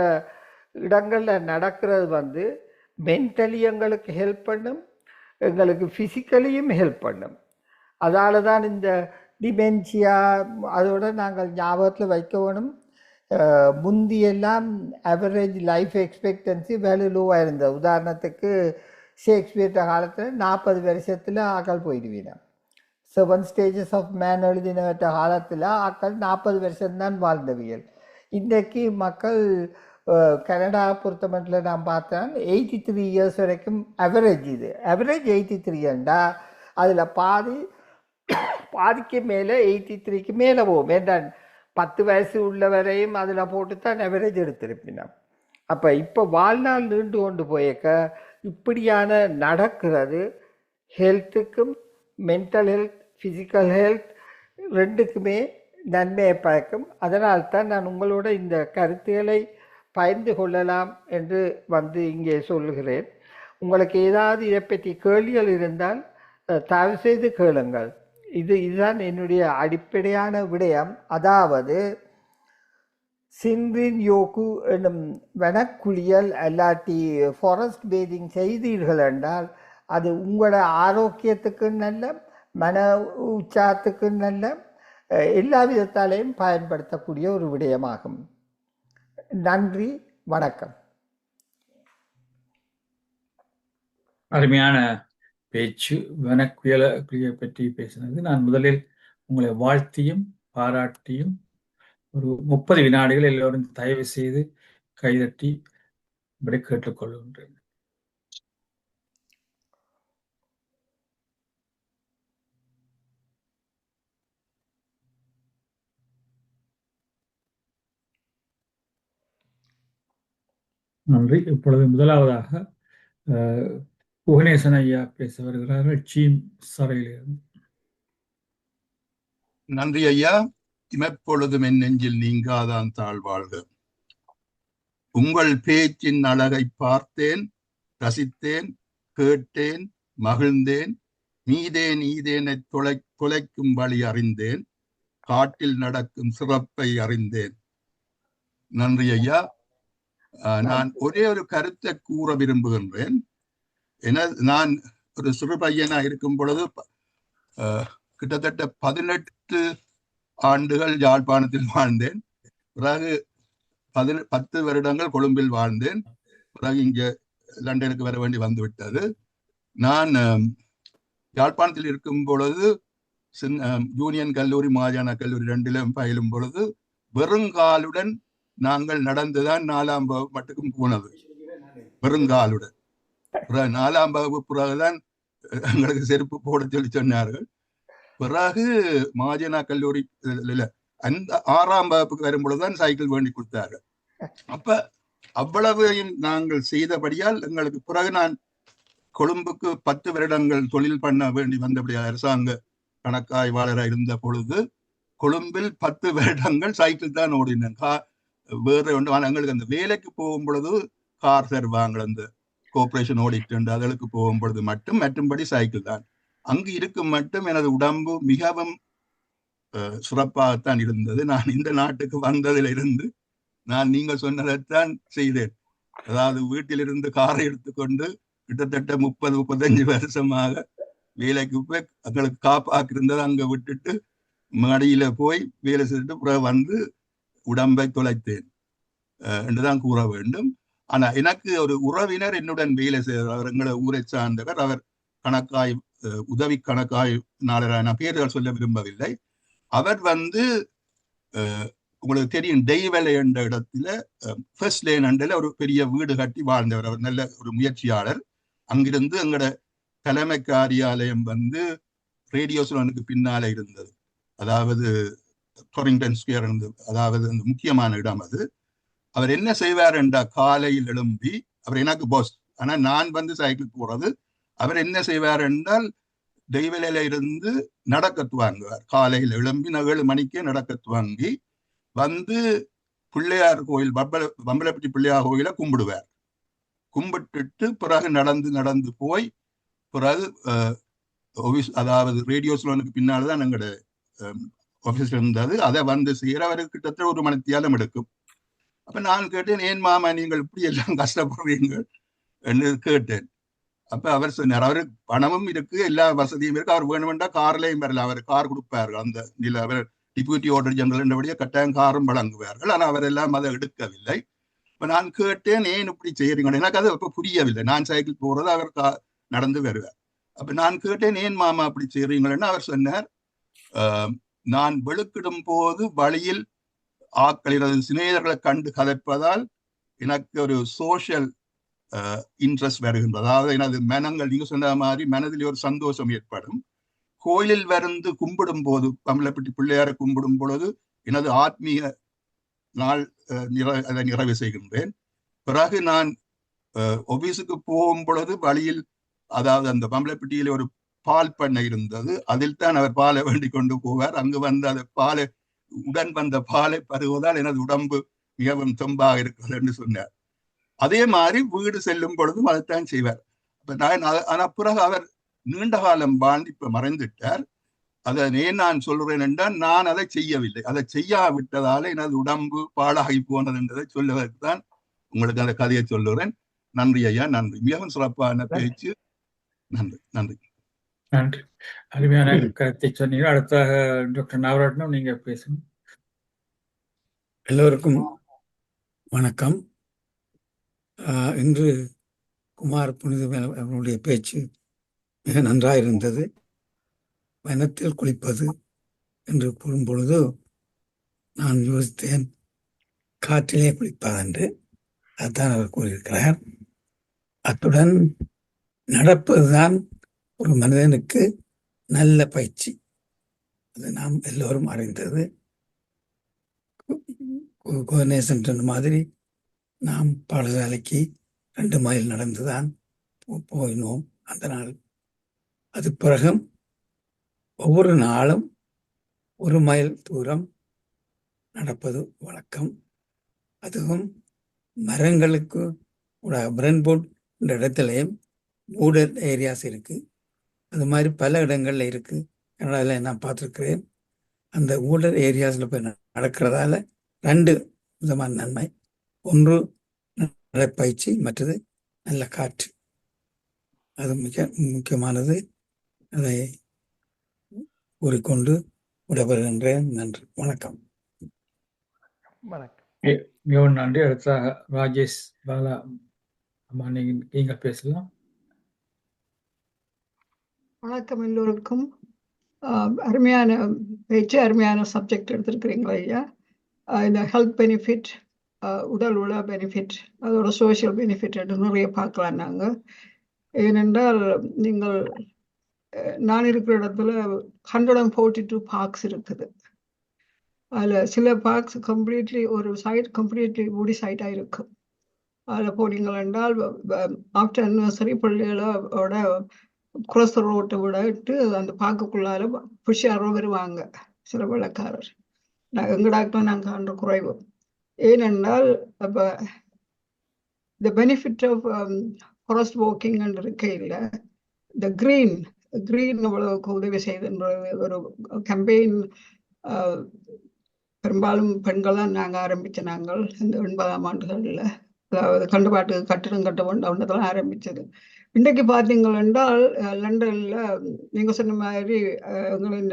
இடங்களில் நடக்கிறது வந்து மென்டலி எங்களுக்கு ஹெல்ப் பண்ணும், எங்களுக்கு ஃபிசிக்கலியும் ஹெல்ப் பண்ணும். அதால் தான் இந்த டிமென்ஷியா அதோடு நாங்கள் ஞாபகத்தில் வைக்க வேணும். முந்தியெல்லாம் ஆவரேஜ் லைஃப் எக்ஸ்பெக்டன்சி வேலை லோவாக இருந்தது. உதாரணத்துக்கு ஷேக்ஸ்பியர் காலத்தில் 40 வருஷத்தில் ஆக்கள் போயிடுவீங்க. 7 stages of man எழுதின காலத்தில் ஆக்கள் 40 வருஷம்தான் வாழ்ந்தவியல். இன்றைக்கு மக்கள் கனடா பொறுத்த மட்டும் நான் பார்த்தேன் 83 years வரைக்கும் அவரேஜ். இது அவரேஜ் 83 அதில் பாதிக்கு மேலே 83க்கு மேலே போகும். ஏன்டான் 10 வயசு உள்ளவரையும் அதில் போட்டு தான் அவரேஜ் எடுத்திருப்பினோம். அப்போ இப்போ வாழ்நாள் நீண்டு கொண்டு போயக்க இப்படியான நடக்கிறது ஹெல்த்துக்கும் மென்டல் ஹெல்த் ஃபிசிக்கல் ஹெல்த் ரெண்டுக்குமே நன்மையை பயக்கும். அதனால்தான் நான் உங்களோட இந்த கருத்துக்களை பகிர்ந்து கொள்ளலாம் என்று வந்து இங்கே சொல்லுகிறேன். உங்களுக்கு ஏதாவது இதை பற்றி கேள்விகள் இருந்தால் தயவு செய்து கேளுங்கள். இதுதான் என்னுடைய அடிப்படையான விடயம். அதாவது சின்ரின் யோகு என்னும் வனக்குளியல் அல்லாட்டி ஃபாரஸ்ட் பேதிங் செய்தீர்கள் என்றால் அது உங்களோட ஆரோக்கியத்துக்கு நல்ல, மன உற்சாகத்துக்கு நல்ல, எல்லா விதத்தாலையும் பயன்படுத்தக்கூடிய ஒரு விடயமாகும். நன்றி, வணக்கம். அருமையான பேச்சு. வனக்குயிலை பற்றி பேசினது. நான் முதலில் உங்களை வாழ்த்தியும் பாராட்டியும் ஒரு 30 வினாடிகள் எல்லோரும் தயவு செய்து கைதட்டி இப்படி கேட்டுக்கொள்கின்றேன். நன்றி. இப்பொழுது முதலாவதாக புவனேசன் ஐயா பேச வருகிறார்கள், சீம் சரையிலிருந்து. நன்றி ஐயா. இமைப்பொழுதும் என் நெஞ்சில் நீங்காதான் தாழ்வாழ்க. உங்கள் பேச்சின் அழகை பார்த்தேன், ரசித்தேன், கேட்டேன், மகிழ்ந்தேன். நீதேன் ஈதேனை தொலைக்கும் வழி அறிந்தேன், காட்டில் நடக்கும் சிறப்பை அறிந்தேன். நன்றி ஐயா. நான் ஒரே ஒரு கருத்தை கூற விரும்புகின்றேன். நான் ஒரு சிறு பையனா இருக்கும் பொழுது கிட்டத்தட்ட 18 ஆண்டுகள் யாழ்ப்பாணத்தில் வாழ்ந்தேன். பிறகு 10 வருடங்கள் கொழும்பில் வாழ்ந்தேன். பிறகு இங்கே லண்டனுக்கு வர வேண்டி வந்துவிட்டது. நான் யாழ்ப்பாணத்தில் இருக்கும் பொழுது யூனியன் கல்லூரி, மாஜானா கல்லூரி ரெண்டிலும் பயிலும் பொழுது வெறுங்காலுடன் நாங்கள் நடந்துதான் 4ஆம் வகுப்பு மட்டுக்கும் போனது. வெறுங்காலுடன். 4ஆம் வகுப்பு பிறகுதான் எங்களுக்கு செருப்பு போட சொல்லி சொன்னார்கள். பிறகு மாஜனா கல்லூரி அந்த 6ஆம் வகுப்புக்கு வரும்பொழுதுதான் சைக்கிள் வேண்டி கொடுத்தார்கள். அப்ப அவ்வளவையும் நாங்கள் செய்தபடியால் எங்களுக்கு பிறகு நான் கொழும்புக்கு 10 வருடங்கள் தொழில் பண்ண வேண்டி வந்தபடியா அரசாங்க கணக்காய்வாளராக இருந்த பொழுது கொழும்பில் 10 வருடங்கள் சைக்கிள் தான் ஓடினேன். வேற ஒன்று எங்களுக்கு அந்த வேலைக்கு போகும் பொழுது கார் தருவாங்க, அந்த கோஆபரேஷன் ஓடிட்டு அதற்கு போகும் பொழுது மட்டும், மற்றும்படி சைக்கிள் தான். அங்கு இருக்கும் மட்டும் எனது உடம்பு மிகவும் சிறப்பாகத்தான் இருந்தது. நான் இந்த நாட்டுக்கு வந்ததிலிருந்து நான் நீங்கள் சொன்னதைத்தான் செய்தேன். அதாவது வீட்டிலிருந்து காரை எடுத்துக்கொண்டு கிட்டத்தட்ட 30-35 வருஷமாக வேலைக்கு போய் எங்களுக்கு காப்பாக்கு இருந்தது அங்க விட்டுட்டு மடியில போய் வேலை செய்துட்டு பிறகு வந்து உடம்பை தொலைத்தேன் என்றுதான் கூற வேண்டும். ஆனா எனக்கு ஒரு உறவினர் என்னுடன் வேலை செய்தவர், எங்களை ஊரை சார்ந்தவர். அவர் கணக்காய் உதவி கணக்காய்வாளராக, நான் பேர்கள் சொல்ல விரும்பவில்லை. அவர் வந்து உங்களுக்கு தெரியும், டெய்வெலை என்ற இடத்துல ஃபர்ஸ்ட் லேன் அண்டில் ஒரு பெரிய வீடு கட்டி வாழ்ந்தவர். அவர் நல்ல ஒரு முயற்சியாளர். அங்கிருந்து எங்களோட தலைமை காரியாலயம் வந்து ரேடியோ ஸ்லோனுக்கு பின்னாலே இருந்தது. அதாவது டொரிங்டன் ஸ்கொயர் இருந்தது. அதாவது அந்த முக்கியமான இடம் அது. அவர் என்ன செய்வார் என்றா, காலையில் எழும்பி, அவர் எனக்கு பாஸ், ஆனா நான் வந்து சைக்கிள் போறது. அவர் என்ன செய்வார் என்றால் தெய்வலையில இருந்து நடக்க துவங்குவார். காலையில் எழும்பி 7 மணிக்கே நடக்க துவங்கி வந்து பிள்ளையார் கோயில், பம்பலப்பட்டி பிள்ளையார் கோயில கும்பிடுவார். கும்பிட்டுட்டு பிறகு நடந்து போய் பிறகு அதாவது ரேடியோ ஸ்லோனுக்கு பின்னால்தான் எங்களோட ஆபீஸ் இருந்தது. அதை வந்து செய்யற அவருக்கு கிட்டத்தட்ட 1 மணித்தியாலம் எடுக்கும். அப்ப நான் கேட்டேன், ஏன் மாமா நீங்கள் இப்படி எல்லாம் கஷ்டப்படுறீங்க என்று கேட்டேன். அப்ப அவர் சொன்னார், அவருக்கு பணமும் இருக்கு, எல்லா வசதியும் இருக்கு, அவர் வேணுமென்றா கார்லையும் வரல, அவர் கார் கொடுப்பார்கள். அந்த நில அவர் டிப்யூட்டி ஆர்டர் ஜெனரல் என்றபடியே கட்டாயம் காரும் வழங்குவார்கள். ஆனால் அவர் எல்லாம் அதை எடுக்கவில்லை. இப்ப நான் கேட்டேன், ஏன் இப்படி செய்யறீங்க? எனக்கு அது அப்ப புரியவில்லை. நான் சைக்கிள் போறது, அவர் நடந்து வருவார். அப்ப நான் கேட்டேன், ஏன் மாமா அப்படி செய்யறீங்களன்னு. அவர் சொன்னார், நான் வெளுக்கிடும் போது வழியில் ஆக்களின் சிநேகர்களை கண்டு கதைப்பதால் எனக்கு ஒரு சோசியல் இன்ட்ரெஸ்ட் வருகின்றது. அதாவது எனது மனங்கள், நீங்க சொன்ன மாதிரி மனதில் ஒரு சந்தோஷம் ஏற்படும். கோயிலில் வந்து கும்பிடும் போது, பம்பலப்பட்டி பிள்ளையாரை கும்பிடும் பொழுது எனது ஆத்மீக நாள் அதை நிறைவு செய்கின்றேன். பிறகு நான் ஆபீஸுக்கு போகும் பொழுது வழியில், அதாவது அந்த பம்பலப்பட்டியில ஒரு பால் பண்ணை இருந்தது. அதில் தான் அவர் பாலை வேண்டி கொண்டு போவார். அங்கு வந்து அந்த பாலை உடன் வந்த பாலை பருகுவதால் எனது உடம்பு மிகவும் தெம்பாக இருக்கிறது என்று சொன்னார். அதே மாதிரி வீடு செல்லும் பொழுதும் அதைத்தான் செய்வார். ஆனா பிறகு அவர் நீண்ட காலம் வாழ்ந்து இப்ப மறைந்துட்டார். அதை ஏன் நான் சொல்றேன் என்றால், நான் அதை செய்யவில்லை. அதை செய்யாவிட்டதால எனது உடம்பு பாழாகி போனது என்றதை சொல்லுவதற்கு தான் உங்களுக்கு அந்த கதையை சொல்லுறேன். நன்றி ஐயா, நன்றி. மிகவும் சிறப்பான பேச்சு. நன்றி நன்றி நன்றி. அருமையான கருத்தை சொன்னீங்க. அடுத்த டாக்டர் நவரத்னம் நீங்க பேசுங்க. எல்லோருக்கும் வணக்கம். இன்று குமார் புனிதவேல் அவருடைய பேச்சு மிக நன்றாக இருந்தது. வனத்தில் குளிப்பது என்று கூறும் பொழுது நான் யோசித்தேன், காற்றிலே குளிப்பதென்று. அதுதான் அவர் கூறியிருக்கிறார். அத்துடன் நடப்பதுதான் ஒரு மனிதனுக்கு நல்ல பயிற்சி. அது நாம் எல்லோரும் அறிந்தது. கோனேசன் சொன்ன மாதிரி நாம் பாடசாலைக்கு 2 மைல் நடந்துதான் போயினோம் அந்த நாள். அது பிறகு ஒவ்வொரு நாளும் 1 மைல் தூரம் நடப்பது வழக்கம். அதுவும் மரங்களுக்கு பிரன்போர்ட் என்ற இடத்துலையும் ஊடர் ஏரியாஸ் இருக்கு. அது மாதிரி பல இடங்கள்ல இருக்கு. கனடாவில் நான் பார்த்துருக்கிறேன். அந்த ஊடர் ஏரியாஸில் போய் நடக்கிறதால 2 விதமான நன்மை. ஒன்று நடைப்பயிற்சி, மற்றது நல்ல காற்று. அது மிக முக்கியமானது. அதை கூறிக்கொண்டு விடைபெறுகின்றேன். நன்றி, வணக்கம். வணக்கம். மிகவும் நன்றி. அடுத்ததாக ராஜேஷ் பாலா அம்மா, நீங்க பேசலாம். வணக்கம் எல்லோருக்கும். அருமையான பேச்சு, அருமையான சப்ஜெக்ட் எடுத்திருக்கிறீங்க ஐயா. இந்த ஹெல்த் பெனிஃபிட், உடல் உள்ள பெனிஃபிட், அதோட சோஷியல் பெனிஃபிட் நிறைய பார்க்கலாம் நாங்கள். ஏனென்றால் நீங்கள் நான் இருக்கிற இடத்துல 142 பார்க்ஸ் இருக்குது. அதில் சில பார்க்ஸ் கம்ப்ளீட்லி ஒரு சைட் கம்ப்ளீட்லி ஊடி சைட்டாக இருக்கும். அதில் போனீங்கள் என்றால் ஆஃப்டர் நர்சரி பிள்ளைகளோட குரோஸ் ரோட்டை விட்டு அந்த பார்க்குள்ளால புஷாரோ வருவாங்க சில வெள்ளக்காரர். எங்கள் டாக்டர் நாங்கள் அன்று குறைவு. ஏனென்றால் அப்போ the benefit of forest walking இருக்கையில் இந்த க்ரீன் அவ்வளவுக்கு உதவி செய்துன்றது ஒரு கம்பெயின். பெரும்பாலும் பெண்கள் தான் நாங்கள் ஆரம்பித்த நாங்கள் இந்த 80ஆம் ஆண்டுகளில், அதாவது கட்டுப்பாட்டு கட்டிடம் கட்ட வேண்டாம் ஆரம்பித்தது. இன்றைக்கு பார்த்தீங்கள் என்றால் லண்டனில் நீங்கள் சொன்ன மாதிரி எங்களின்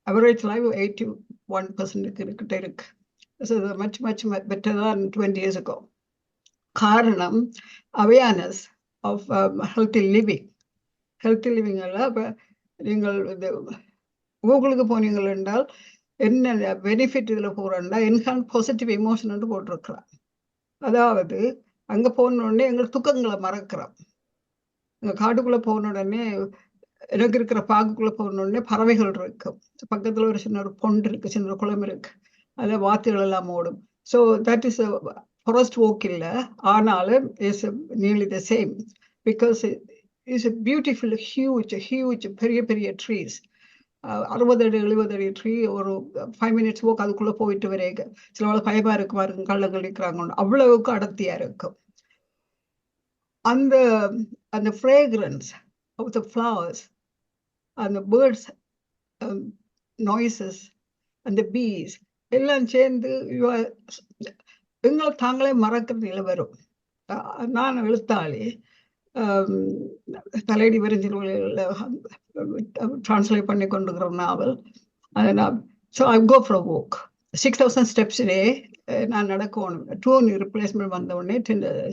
அவரேஜ் லைஃப் 81% கிட்ட இருக்கு. மச் மச் பெட்டர் தான் 20 years ago. காரணம் அவேர்னஸ் ஆஃப் ஹெல்த்தி லிவிங். எல்லாம் இப்போ நீங்கள் இந்த கூகுளுக்கு போனீங்கள் என்றால் என்ன பெனிஃபிட் இதில் போகிறோம்னா என்ஹான்ஸ் பாசிட்டிவ் எமோஷன் போட்டிருக்கலாம். அதாவது அங்கே போன உடனே எங்கள் துக்கங்களை மறக்கிறோம். எங்கள் காட்டுக்குள்ளே போன உடனே, எனக்கு இருக்கிற பாக்குக்குள்ளே போன உடனே பறவைகள் இருக்கும். பக்கத்தில் ஒரு சின்ன ஒரு பொண்டு இருக்கு, சின்ன ஒரு குளம் இருக்கு, அதில் வாத்துகள் எல்லாம் ஓடும். So that is forest walk இல்லை, ஆனாலும் is nearly the same. Because it's a beautiful huge பெரிய பெரிய ட்ரீஸ். 60 அடி 70 அடி ட்ரீ. ஒரு 5 minutes வாக் அதுக்குள்ளே போயிட்டு வரைங்க. சில வேலை பயமாக இருக்கு பாருங்க, கள்ளங்கள் இருக்கிறாங்க, அவ்வளவுக்கு அடர்த்தியாக இருக்கும். அந்த அந்த ஃப்ரேக்ரன்ஸ் ஆஃப் த ஃப்ளவர்ஸ், அந்த பேர்ட்ஸ் நாய்ஸஸ், அந்த பீஸ் எல்லாம் சேர்ந்து எங்களை தாங்களே மறக்கிற நிலை வரும். நான் எழுத்தாளி, தலையடி வரிஞ்சில் டிரான்ஸ்லேட் பண்ணி கொண்டுக்கிற novel. So I go for a walk 6000 steps a day. நான் நடக்கணும். 2 ரிப்ளேஸ்மெண்ட் வந்த உடனே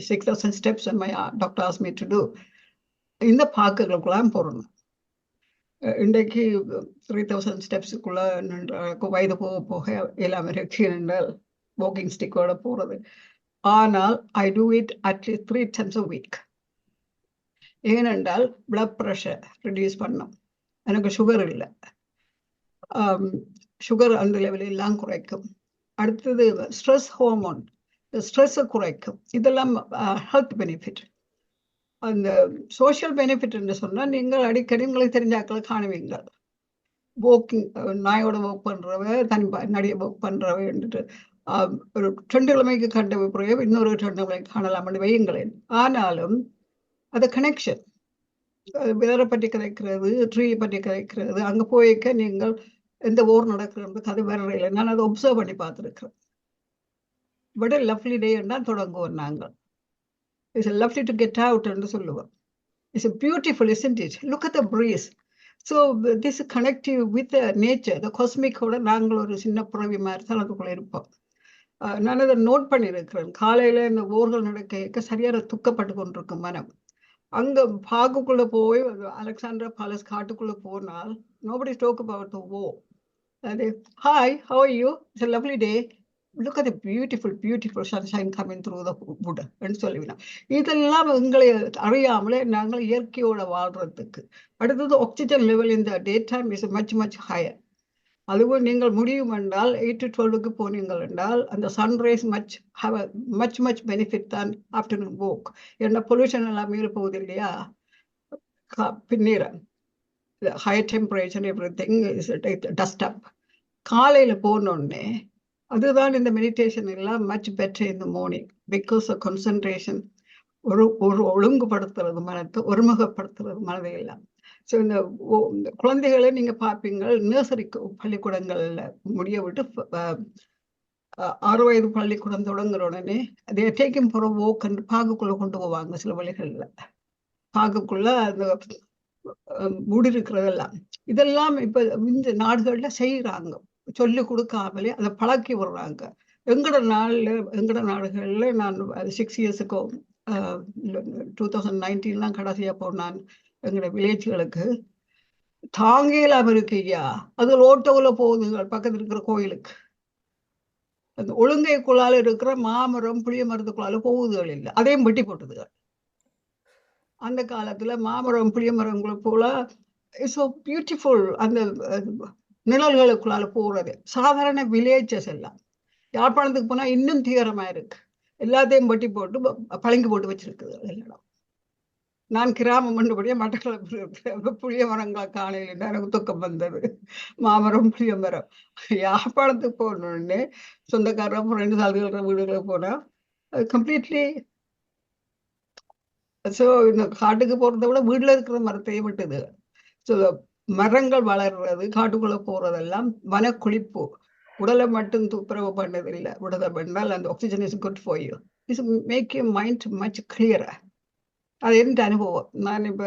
6000 steps my doctor ask me to do. இந்த பார்க்குகளுக்குலாம் போடணும். இன்றைக்கு 3000 ஸ்டெப்ஸுக்குள்ள வயது போக போக எல்லாம் இருக்கு என்றால் வாக்கிங் ஸ்டிக்கோட போகிறது. ஆனால் I do it at least 3 times a week. ஏனென்றால் பிளட் ப்ரெஷர் ரெடியூஸ் பண்ணும். எனக்கு சுகர் இல்லை, சுகர் அந்த லெவலில் எல்லாம் குறைக்கும். அடுத்தது ஸ்ட்ரெஸ் ஹார்மோன், ஸ்ட்ரெஸ்ஸை குறைக்கும். இதெல்லாம் ஹெல்த் பெனிஃபிட். அந்த சோஷியல் பெனிஃபிட் என்று சொன்னால் நீங்கள் அடிக்கடி உங்களுக்கு தெரிஞ்சாக்களை காணுவீங்க. வாக்கிங், நாயோட ஒர்க் பண்ணுறவ, நடிகை ஒர்க் பண்ணுறவன்ட்டு ஒரு 2 கிழமைக்கு கண்ட பிறகு இன்னொரு 2 கிழமைக்கு காணலாம் வையுங்களேன். ஆனாலும் அது கனெக்ஷன். வெதரை பற்றி கதைக்கிறது, ட்ரீ பற்றி கதைக்கிறது. அங்க போய்க்க நீங்கள் எந்த ஊர் நடக்கிறது கதை வரையில நான் அதை ஒப்சர்வ் பண்ணி பார்த்துருக்கிறேன். பட் லவ்லி டே தான் தொடங்குவோம் நாங்கள். It's lovely to get out என்று சொல்லுவோம். It's a beautiful, isn't it? Look at the breeze. So this connective with the nature, the cosmic ஓட நாங்கள் ஒரு சின்ன புறவி மாதிரி தான் அதுக்குள்ள இருப்போம். நான் அதை நோட் பண்ணியிருக்கிறேன். காலையில இந்த ஊர்கள் நடக்க சரியான துக்கப்பட்டு கொண்டிருக்கும் மனம். அங்க பாகுக்குள்ள போய் அலெக்சாண்டர் பாலஸ் காட்டுக்குள்ள போனால் nobody talk about the war. Hi, how are you? It's a lovely day. Look at the beautiful sunshine coming through the wood and சொல்லுவீங்க. இதெல்லாம் எங்களை அறியாமலே நாங்கள் இயற்கையோட வாழ்றதுக்கு. அடுத்தது ஆக்சிஜன் லெவல் இந்த day time is much higher. அதுவும் நீங்கள் முடியும் என்றால் 8 to 12க்கு போனீங்கள் என்றால் அந்த சன்ரைஸ் மச் பெனிஃபிட் தான் ஆஃப்டர்நூன் வாக். ஏன்னா பொல்யூஷன் எல்லாம் மீற போகுது இல்லையா, பின்னீர higher temperature everything is dust up. காலையில போனோடனே அதுதான் இந்த மெடிடேஷன் எல்லாம் much better in the morning because of concentration. ஒரு ஒழுங்குபடுத்துறது மனத்தை, ஒருமுகப்படுத்துறது மனதை எல்லாம். ஸோ இந்த குழந்தைகளை நீங்க பார்ப்பீங்க நர்சரி பள்ளிக்கூடங்கள்ல முடிய விட்டு 6 வயது பள்ளிக்கூடம் தொடங்குற உடனே அதை டேக்கிங் போற வாக் பாகுக்குள்ள கொண்டு போவாங்க. சில வழிகள்ல பாகுக்குள்ள அந்த மூடி இருக்கிறதெல்லாம் இதெல்லாம் இப்ப இந்த நாடுகள்ல செய்யறாங்க. சொல்லி கொடுக்காமலே அதை பழக்கி விடுறாங்க. எங்கட நாடுகள்ல நான் 6 இயர்ஸுக்கோ 2019 கடைசியா போனான் எங்கட வில்லேஜ்களுக்கு. தாங்கலாம் இருக்கு ஐயா, அது ஓட்டோல போகுதுங்க பக்கத்துல இருக்கிற கோயிலுக்கு. அந்த ஒழுங்கைக்குள்ளால இருக்கிற மாமரம் புளிய மரத்துக்குள்ளால போகுதுகள் இல்லை, அதையும் வெட்டி போட்டுதுகள். அந்த காலத்துல மாமரம் புளிய மரங்களை போல ஸோ பியூட்டிஃபுல் அந்த நிழல்களுக்குள்ளால போறது. சாதாரண வில்லேஜஸ் எல்லாம் யாழ்ப்பாணத்துக்கு போனா இன்னும் தீவிரமா இருக்கு. எல்லாத்தையும் வெட்டி போட்டு பழங்கி போட்டு வச்சிருக்குது எல்லாம். நான் கிராமம் பண்ணபடியே மட்டக்களப்பு புளிய மரங்களை காணையில் எனக்கு துக்கம் வந்தது. மாமரம் புளிய மரம். யாழ்ப்பாணத்துக்கு போனோடனே சொந்தக்காரர் 2 சால்கிற வீடுகளுக்கு போனா கம்ப்ளீட்லி. ஸோ இந்த காட்டுக்கு போறதை விட வீட்டுல இருக்கிற மரத்தையே விட்டுது. ஸோ மரங்கள் வளர்றது காட்டுக்குள்ள போறதெல்லாம் வனக்குளிப்பு. உடலை மட்டும் துப்புரவு பண்ணதில்லை. உடலை பண்ணால் அந்த oxygen is good for you. Is make you mind much கிளியரா. அது எந்த அனுபவம். நான் இப்ப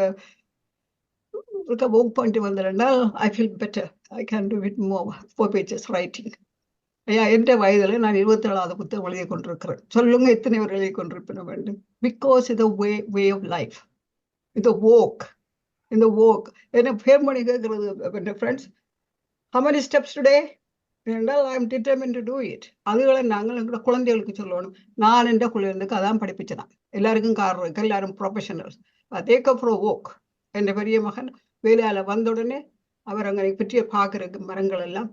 ஒர்க் பண்ணிட்டு வந்தேன்னால் I feel better. I can do it more 4 pages writing. ஐயா எந்த வயதுல நான் 27வது புத்தகம் எழுதி கொண்டிருக்கிறேன். சொல்லுங்க எத்தனை பேர் எழுதி கொண்டிருப்பேன் வேண்டும். பிகாஸ் இது வே ஆஃப் லைஃப். இந்த walk என்ன பேர் பண்ணி கேட்கறது friends, how many steps today என்றால் I am determined to do it. அதுகளை நாங்கள் எங்களோட குழந்தைகளுக்கு சொல்லணும். நான் என்ற குழந்தைக்கு அதான் படிப்பிச்சேன். எல்லாருக்கும் கார் இருக்கு, எல்லாரும் professionals. Take up for walk. என் பெரிய மகன் வேலையால வந்த உடனே அவர் அங்கே பற்றிய பார்க்கறதுக்கு மரங்கள் எல்லாம்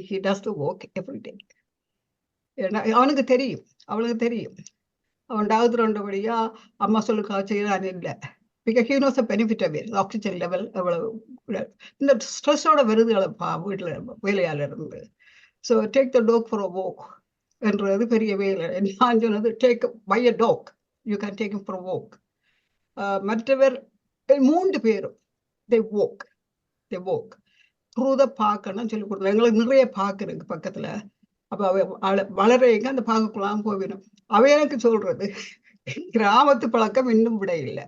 he does the walk every day. ஏன்னா அவனுக்கு தெரியும், அவளுக்கு தெரியும். அவன் டாக்டர் ஒன்றபடியா அம்மா சொல்லுக்கா செய்யறான் இல்லை. Because he knows the benefit of it, the oxygen level. இந்த ஸ்ட்ரெஸ்ஸோட வருதுகளப்பா வீட்டுல வேலையால இருந்து. So take the dog for a walk என்றது பெரிய வேலை. நான் சொன்னது take by a dog, you can take for a walk. மற்றவர் 3 பேரும் they walk through the பார்க்கணும் சொல்லி கொடுத்தோம். எங்களுக்கு நிறைய பார்க்கு இருக்கு பக்கத்துல. அப்ப வளரைங்க அந்த பார்க்குலாம் போவிடும். அவ எனக்கு சொல்றது கிராமத்து பழக்கம் இன்னும் விட இல்லை.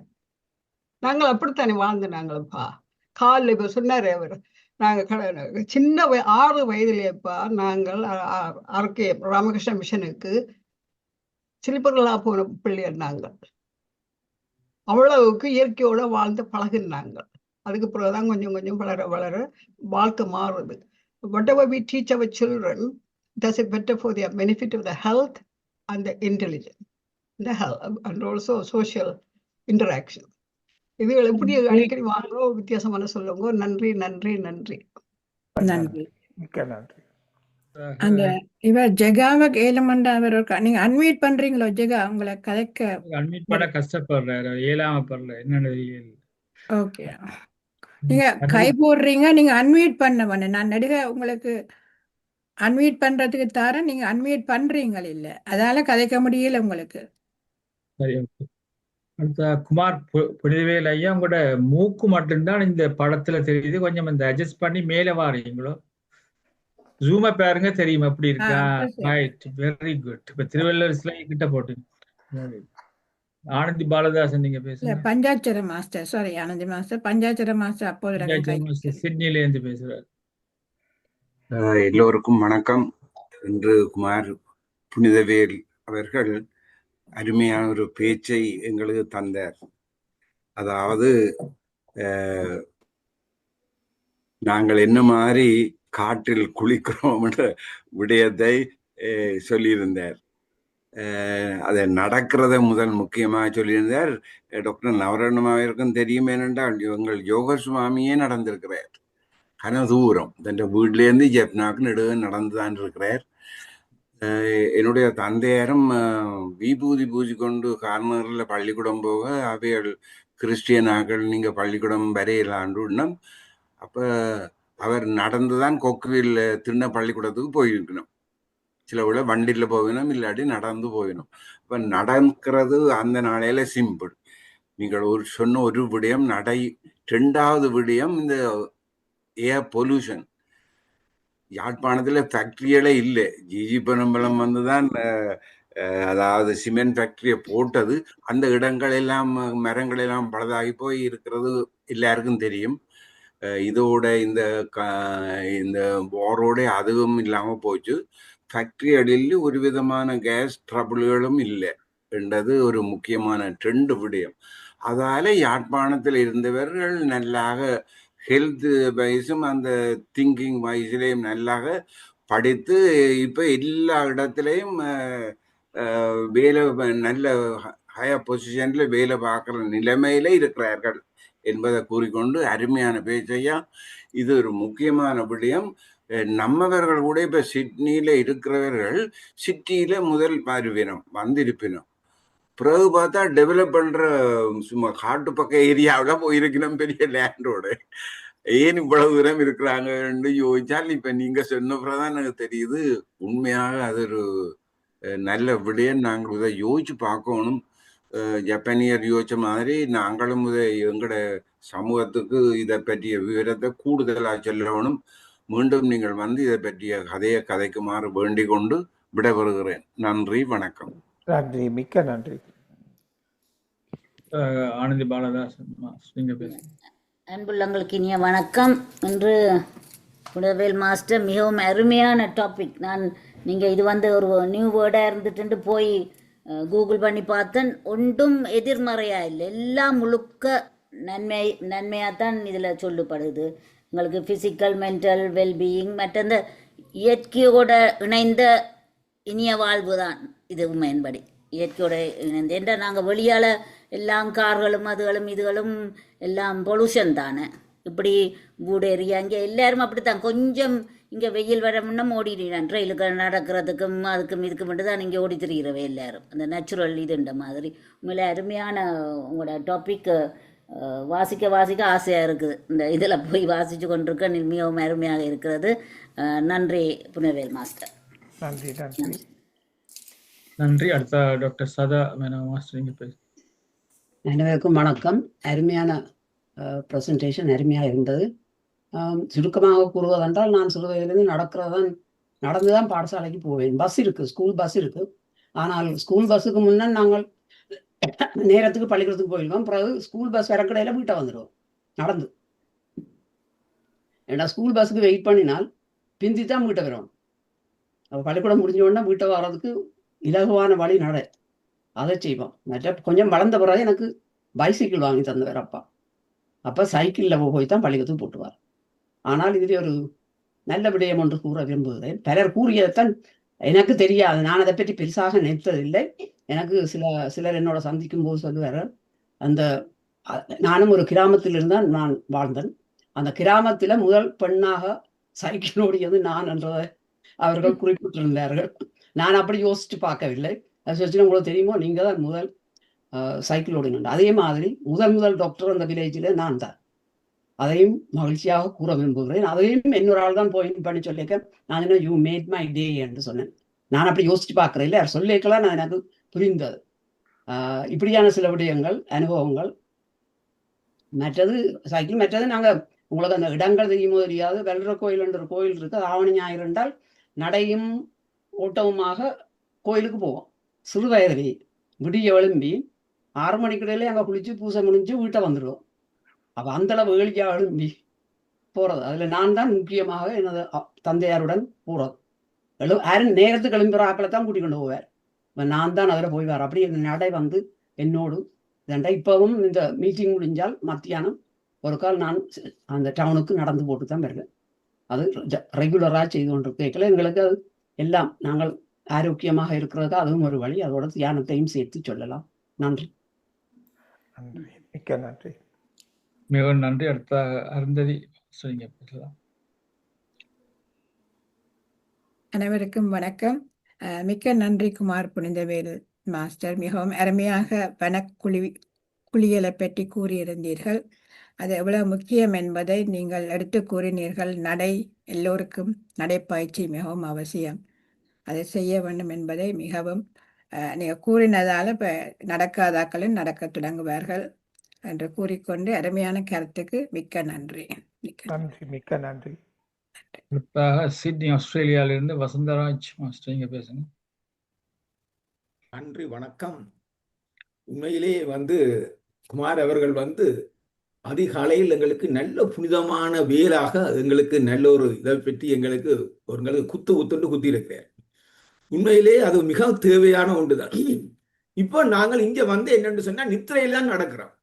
நாங்கள் அப்படித்தானே வாழ்ந்து நாங்களப்பா. காலில் இப்ப சொன்னாரு அவர், நாங்க சின்ன 6 வயதுலப்பா நாங்கள் அரக்கே ராமகிருஷ்ண மிஷனுக்கு சிலிப்பர்களா போன பிள்ளையர். நாங்கள் அவ்வளவுக்கு இயற்கையோட வாழ்ந்து பழகினாங்க. அதுக்கு பிறகுதான் கொஞ்சம் கொஞ்சம் வளர வாழ்க்கை மாறுது. whatever we teach our children does it better for their benefit of the health and the intelligence, the health and also social interaction. இதுகள் எப்படி அடிக்கடி வாங்க வித்தியாசமான சொல்லுங்க. நன்றி நன்றி நன்றி நன்றி. மிக்க நன்றி. அந்த இவர் ஜெகாவை கேளுமண்டா அவர் நீங்க அன்மியூட் பண்றீங்களோ ஜெகா? உங்களை கதைக்க அட்மிட் பண்ண கஷ்டப்படுறாரு, இயலாம படல என்னோட. ஓகே, நீங்க கை போடுறீங்க, நீங்க அன்மியூட் பண்ண நான் நடுக உங்களுக்கு அன்மியூட் பண்றதுக்கு தரேன், நீங்க அன்மியூட் பண்றீங்க இல்ல, அதால கதைக்க முடியல உங்களுக்கு. சரி, ஓகே. அடுத்த குமார் புனிதவேல் ஐயா, உங்களோட மூக்கு மட்டும்தான் இந்த படத்துல தெரியுது. கொஞ்சம் இந்த அட்ஜஸ்ட் பண்ணி மேல வாரீங்களோ? ஜூமை பாருங்க, தெரியும் எப்படி இருக்கா. Right, very good. இப்ப திருவள்ளுவர் சிலை கிட்ட போட்டு. ஆனந்தி பாலதாசன், நீங்க இல்ல பேசுங்க. பஞ்சாட்சர மாஸ்டர், சாரி ஆனந்தி மாஸ்டர், பஞ்சாட்சர மாஸ்டர் அப்போது சிட்னில இருந்து பேசுறாரு. எல்லோருக்கும் வணக்கம். இன்று குமார் புனிதவேல் அவர்கள் அருமையான ஒரு பேச்சை எங்களுக்கு தந்தார். அதாவது நாங்கள் என்ன மாதிரி காற்றில் குளிக்கிறோம் என்ற விடயத்தை சொல்லியிருந்தார். அதை நடக்கிறத முதல் முக்கியமாக சொல்லியிருந்தார். டாக்டர் நவரத்னமாவிற்கும் தெரியும், ஏனென்றால் எங்கள் யோக சுவாமியே நடந்திருக்கிறார். கன தூரம் தன் வீட்டிலேருந்து ஜெப்னாக்கு நெடுக நடந்துதான் இருக்கிறார். என்னுடைய தந்தையாரும் விபூதி பூஜை கொண்டு கார்னரில் பள்ளிக்கூடம் போக அவைகள் கிறிஸ்டியனாக்கள் நீங்கள் பள்ளிக்கூடம் வரையலாண்டுனோம். அப்போ அவர் நடந்துதான் கொக்குவில் திண்ண பள்ளிக்கூடத்துக்கு போயிருக்கணும். சில விட வண்டியில் போகணும், இல்லாட்டி நடந்து போகணும். இப்போ நடக்கிறது அந்த நாளையில சிம்பிள். நீங்கள் சொன்ன ஒரு விடயம் நடை. 2வது விடயம் இந்த ஏர் பொல்யூஷன். யாழ்ப்பாணத்தில் ஃபேக்ட்ரிகளே இல்லை. ஜிஜி பனம்பலம் வந்துதான் அதாவது சிமெண்ட் ஃபேக்டரியை போட்டது. அந்த இடங்கள் எல்லாம் மரங்கள் எல்லாம் பழுதாகி போய் இருக்கிறது எல்லாருக்கும் தெரியும். இதோட இந்த வாரோட அதுவும் இல்லாமல் போச்சு. ஃபேக்டரிகளில் ஒரு விதமான கேஸ் ட்ரபிள்களும் இல்லை என்றது ஒரு முக்கியமான 2 விடயம். அதால யாழ்ப்பாணத்தில் இருந்தவர்கள் நல்லாக ஹெல்த் வைஸும் அந்த திங்கிங் வைஸ்லேயும் நல்லாக படித்து இப்போ எல்லா இடத்துலையும் வேலை நல்ல ஹையர் பொசிஷனில் வேலை பார்க்குற நிலைமையில இருக்கிறார்கள் என்பதை கூறிக்கொண்டு அருமையான பேச்சையா. இது ஒரு முக்கியமான விடயம். நம்மவர்கள் கூட இப்போ சிட்னியில் இருக்கிறவர்கள் சிட்டியில் முதல் வருவினம் வந்திருப்பினோம். பிறகு பார்த்தா டெவலப் பண்ணுற சும்மா காட்டு பக்க ஏரியாவில் போயிருக்கணும் பெரிய லேண்டோடு. ஏன் இவ்வளவு தூரம் இருக்கிறாங்கன்னு யோசிச்சால் இப்போ நீங்கள் சொன்ன பிறகுதான் எனக்கு தெரியுது உண்மையாக அது ஒரு நல்ல விடயம். நாங்கள் இதை யோசிச்சு பார்க்கணும். ஜப்பானியர் யோசிச்ச மாதிரி நாங்களும் இதை எங்களோட சமூகத்துக்கு இதை பற்றிய விவரத்தை கூடுதலாக சொல்லணும். மீண்டும் நீங்கள் வந்து இதை பற்றிய கதையை கதைக்குமாறு வேண்டிக் கொண்டு விடைபெறுகிறேன். நன்றி, வணக்கம். நன்றி, மிக்க நன்றி. ஆனந்தி பாலதாசன், நீங்க பேசுங்க. அன்புள்ளங்களுக்கு இனிய வணக்கம். இன்று புனிதவேல் மாஸ்டர் மிகவும் அருமையான டாபிக். நீங்கள் இது ஒரு நியூ வேர்டாக இருந்துட்டு போய் கூகுள் பண்ணி பார்த்தேன். ஒன்றும் எதிர்மறையாக இல்லை, எல்லாம் முழுக்க நன்மையாகத்தான் இதில் சொல்லப்படுது. உங்களுக்கு ஃபிசிக்கல், மென்டல் வெல்பீயிங், மற்ற இந்த இயற்கையோட இணைந்த இனிய வாழ்வு தான் இது உண்மையின்படி. இயற்கையோட இணைந்து என்ற நாங்கள் வெளியால் எல்லாம் கார்களும் இதுகளும் எல்லாம் பொல்யூஷன் தானே. இப்படி வீடு ஏரியா இங்கே எல்லாரும் அப்படித்தான். கொஞ்சம் இங்கே வெயில் வர முன்னம் ஓடிடுறான். ட்ரெயிலுக்கு நடக்கிறதுக்கும் அதுக்கும் இதுக்கு மட்டும் தான் இங்கே ஓடி திரிகிறவே எல்லாரும். அந்த நேச்சுரல் இதுன்ற மாதிரி. உண்மையிலே அருமையான உங்களோட டாபிக். வாசிக்க ஆசையாக இருக்குது. இந்த இதில் போய் வாசித்து கொண்டிருக்க மிகவும் அருமையாக இருக்கிறது. நன்றி புனிதவேல் மாஸ்டர். நன்றி நன்றி நன்றி. அடுத்த டாக்டர் சதா மேனன் மாஸ்டர், நீங்க பேச. அனைவருக்கும் வணக்கம். அருமையான ப்ரெசன்டேஷன் அருமையாக இருந்தது. சுருக்கமாக கூறுவதென்றால், நான் சிறுவயதிலிருந்து நடந்து தான் பாடசாலைக்கு போவேன். பஸ் இருக்குது, ஸ்கூல் பஸ் இருக்குது. ஆனால் ஸ்கூல் பஸ்ஸுக்கு முன்னே நாங்கள் நேரத்துக்கு பள்ளிக்கூடத்துக்கு போயிருக்கோம். பிறகு ஸ்கூல் பஸ் வரக்கடையில் வீட்டை வந்துடுவோம் நடந்து. ஏன்னா ஸ்கூல் பஸ்ஸுக்கு வெயிட் பண்ணினால் பிந்தி தான் வீட்டை வரும். பள்ளிக்கூடம் முடிஞ்ச உடனே வீட்டை வர்றதுக்கு இலகுவான வழி நடை, அதை செய்வோம். மற்ற கொஞ்சம் வளர்ந்த பிறகு எனக்கு பைசைக்கிள் வாங்கி தந்தவர் அப்பா. அப்போ சைக்கிளில் போய் தான் பள்ளிக்கூடத்துக்கு போட்டுவார். ஆனால் இதில் ஒரு நல்ல விடயம் ஒன்று கூற விரும்புகிறேன். பலர் கூறியதைத்தான் எனக்கு தெரியாது. நான் அதை பற்றி பெருசாக நினைத்ததில்லை. எனக்கு சிலர் என்னோட சந்திக்கும் போது சொல்லுவார், நானும் ஒரு கிராமத்தில் இருந்தால் நான் வாழ்ந்தேன். அந்த கிராமத்தில் முதல் பெண்ணாக சைக்கிள் ஓடியது நான் என்றதை அவர்கள் குறிப்பிட்டிருந்தார்கள். நான் அப்படி யோசிச்சு பார்க்கவில்லை. அது சொல்லி உங்களுக்கு தெரியுமோ, நீங்கள் தான் முதல் சைக்கிள் ஓடினோம். அதே மாதிரி முதல் டாக்டர் அந்த வில்லேஜில் நான் தான். அதையும் மகிழ்ச்சியாக கூற விரும்புகிறேன். அதையும் இன்னொரு ஆள் தான் போய் பண்ணி சொல்லியிருக்க. நான் என்ன யூ மேட் மை டே என்று சொன்னேன். நான் அப்படி யோசிச்சு பார்க்குறேன் இல்லை, சொல்லியிருக்கலாம். நான் எனக்கு புரிந்தது. இப்படியான சில விடயங்கள் அனுபவங்கள். மற்றது நாங்கள் உங்களுக்கு அந்த இடங்கள் தெரியுமோ தெரியாது, வெள்ளர கோயில் என்ற கோயில் இருக்குது. ஆவணி ஞாயிறு என்றால் நடையும் ஓட்டவுமாக கோயிலுக்கு போவோம். சிறு வயதிலேயே விடிய எழும்பி 6 மணிக்கிடையிலே அங்கே குளிச்சு பூசை முடிஞ்சு வீட்டை வந்துடுவோம். அப்போ அந்தளவு ஏழியாக எழும்பி போகிறது. அதில் நான் தான் முக்கியமாக எனது தந்தையாருடன் போகிறது. யாரும் நேரத்துக்கு எழும்புற ஆக்களை தான் கூட்டிக் கொண்டு போவார். நான் தான் அதில் போய் வர. அப்படி இந்த நடை வந்து என்னோடு இதண்டா. இப்போவும் இந்த மீட்டிங் முடிஞ்சால் மத்தியானம் ஒரு கால் நான் அந்த டவுனுக்கு நடந்து போட்டு தான் வருவேன். அது ரெகுலராக செய்து கொண்டு கேட்கல. எங்களுக்கு அது எல்லாம் நாங்கள் ஆரோக்கியமாக இருக்கிறதுக்கு அதுவும் ஒரு வழி. அதோட தியானத்தையும் சேர்த்து சொல்லலாம். நன்றி. நன்றி, மிக்க நன்றி. மிகவும் நன்றி. அடுத்த அருந்ததி சொல்லுங்க. பேசலாம். அனைவருக்கும் வணக்கம். மிக்க நன்றி குமார் புனிதவேல் மாஸ்டர். மிகவும் அருமையாக குளியலை பற்றி கூறியிருந்தீர்கள். அது எவ்வளவு முக்கியம் என்பதை நீங்கள் எடுத்து கூறினீர்கள். நடை எல்லோருக்கும் நடைப்பயிற்சி மிகவும் அவசியம். அதை செய்ய வேண்டும் என்பதை மிகவும் நீங்கள் கூறினதால் இப்போ நடக்காதாக்களும் நடக்க தொடங்குவார்கள் என்று கூறிக்கொண்டு அருமையான கருத்துக்கு மிக்க நன்றி. நன்றி, மிக்க நன்றி. அடுத்தாக சிட்னி ஆஸ்திரேலியாவிலிருந்து வசந்தராஜ் மாஸ்டர், இங்க பேசுங்க. நன்றி, வணக்கம். உண்மையிலே குமார் அவர்கள் அதிகாலையில் எங்களுக்கு நல்ல புனிதமான வேலாக எங்களுக்கு நல்ல ஒரு இதை பற்றி எங்களுக்கு குத்தி இருக்கிறார். உண்மையிலே அது மிக தேவையான ஒன்றுதான். இப்போ நாங்கள் இங்க என்னன்னு சொன்னா நித்திரையில நடக்கிறோம்.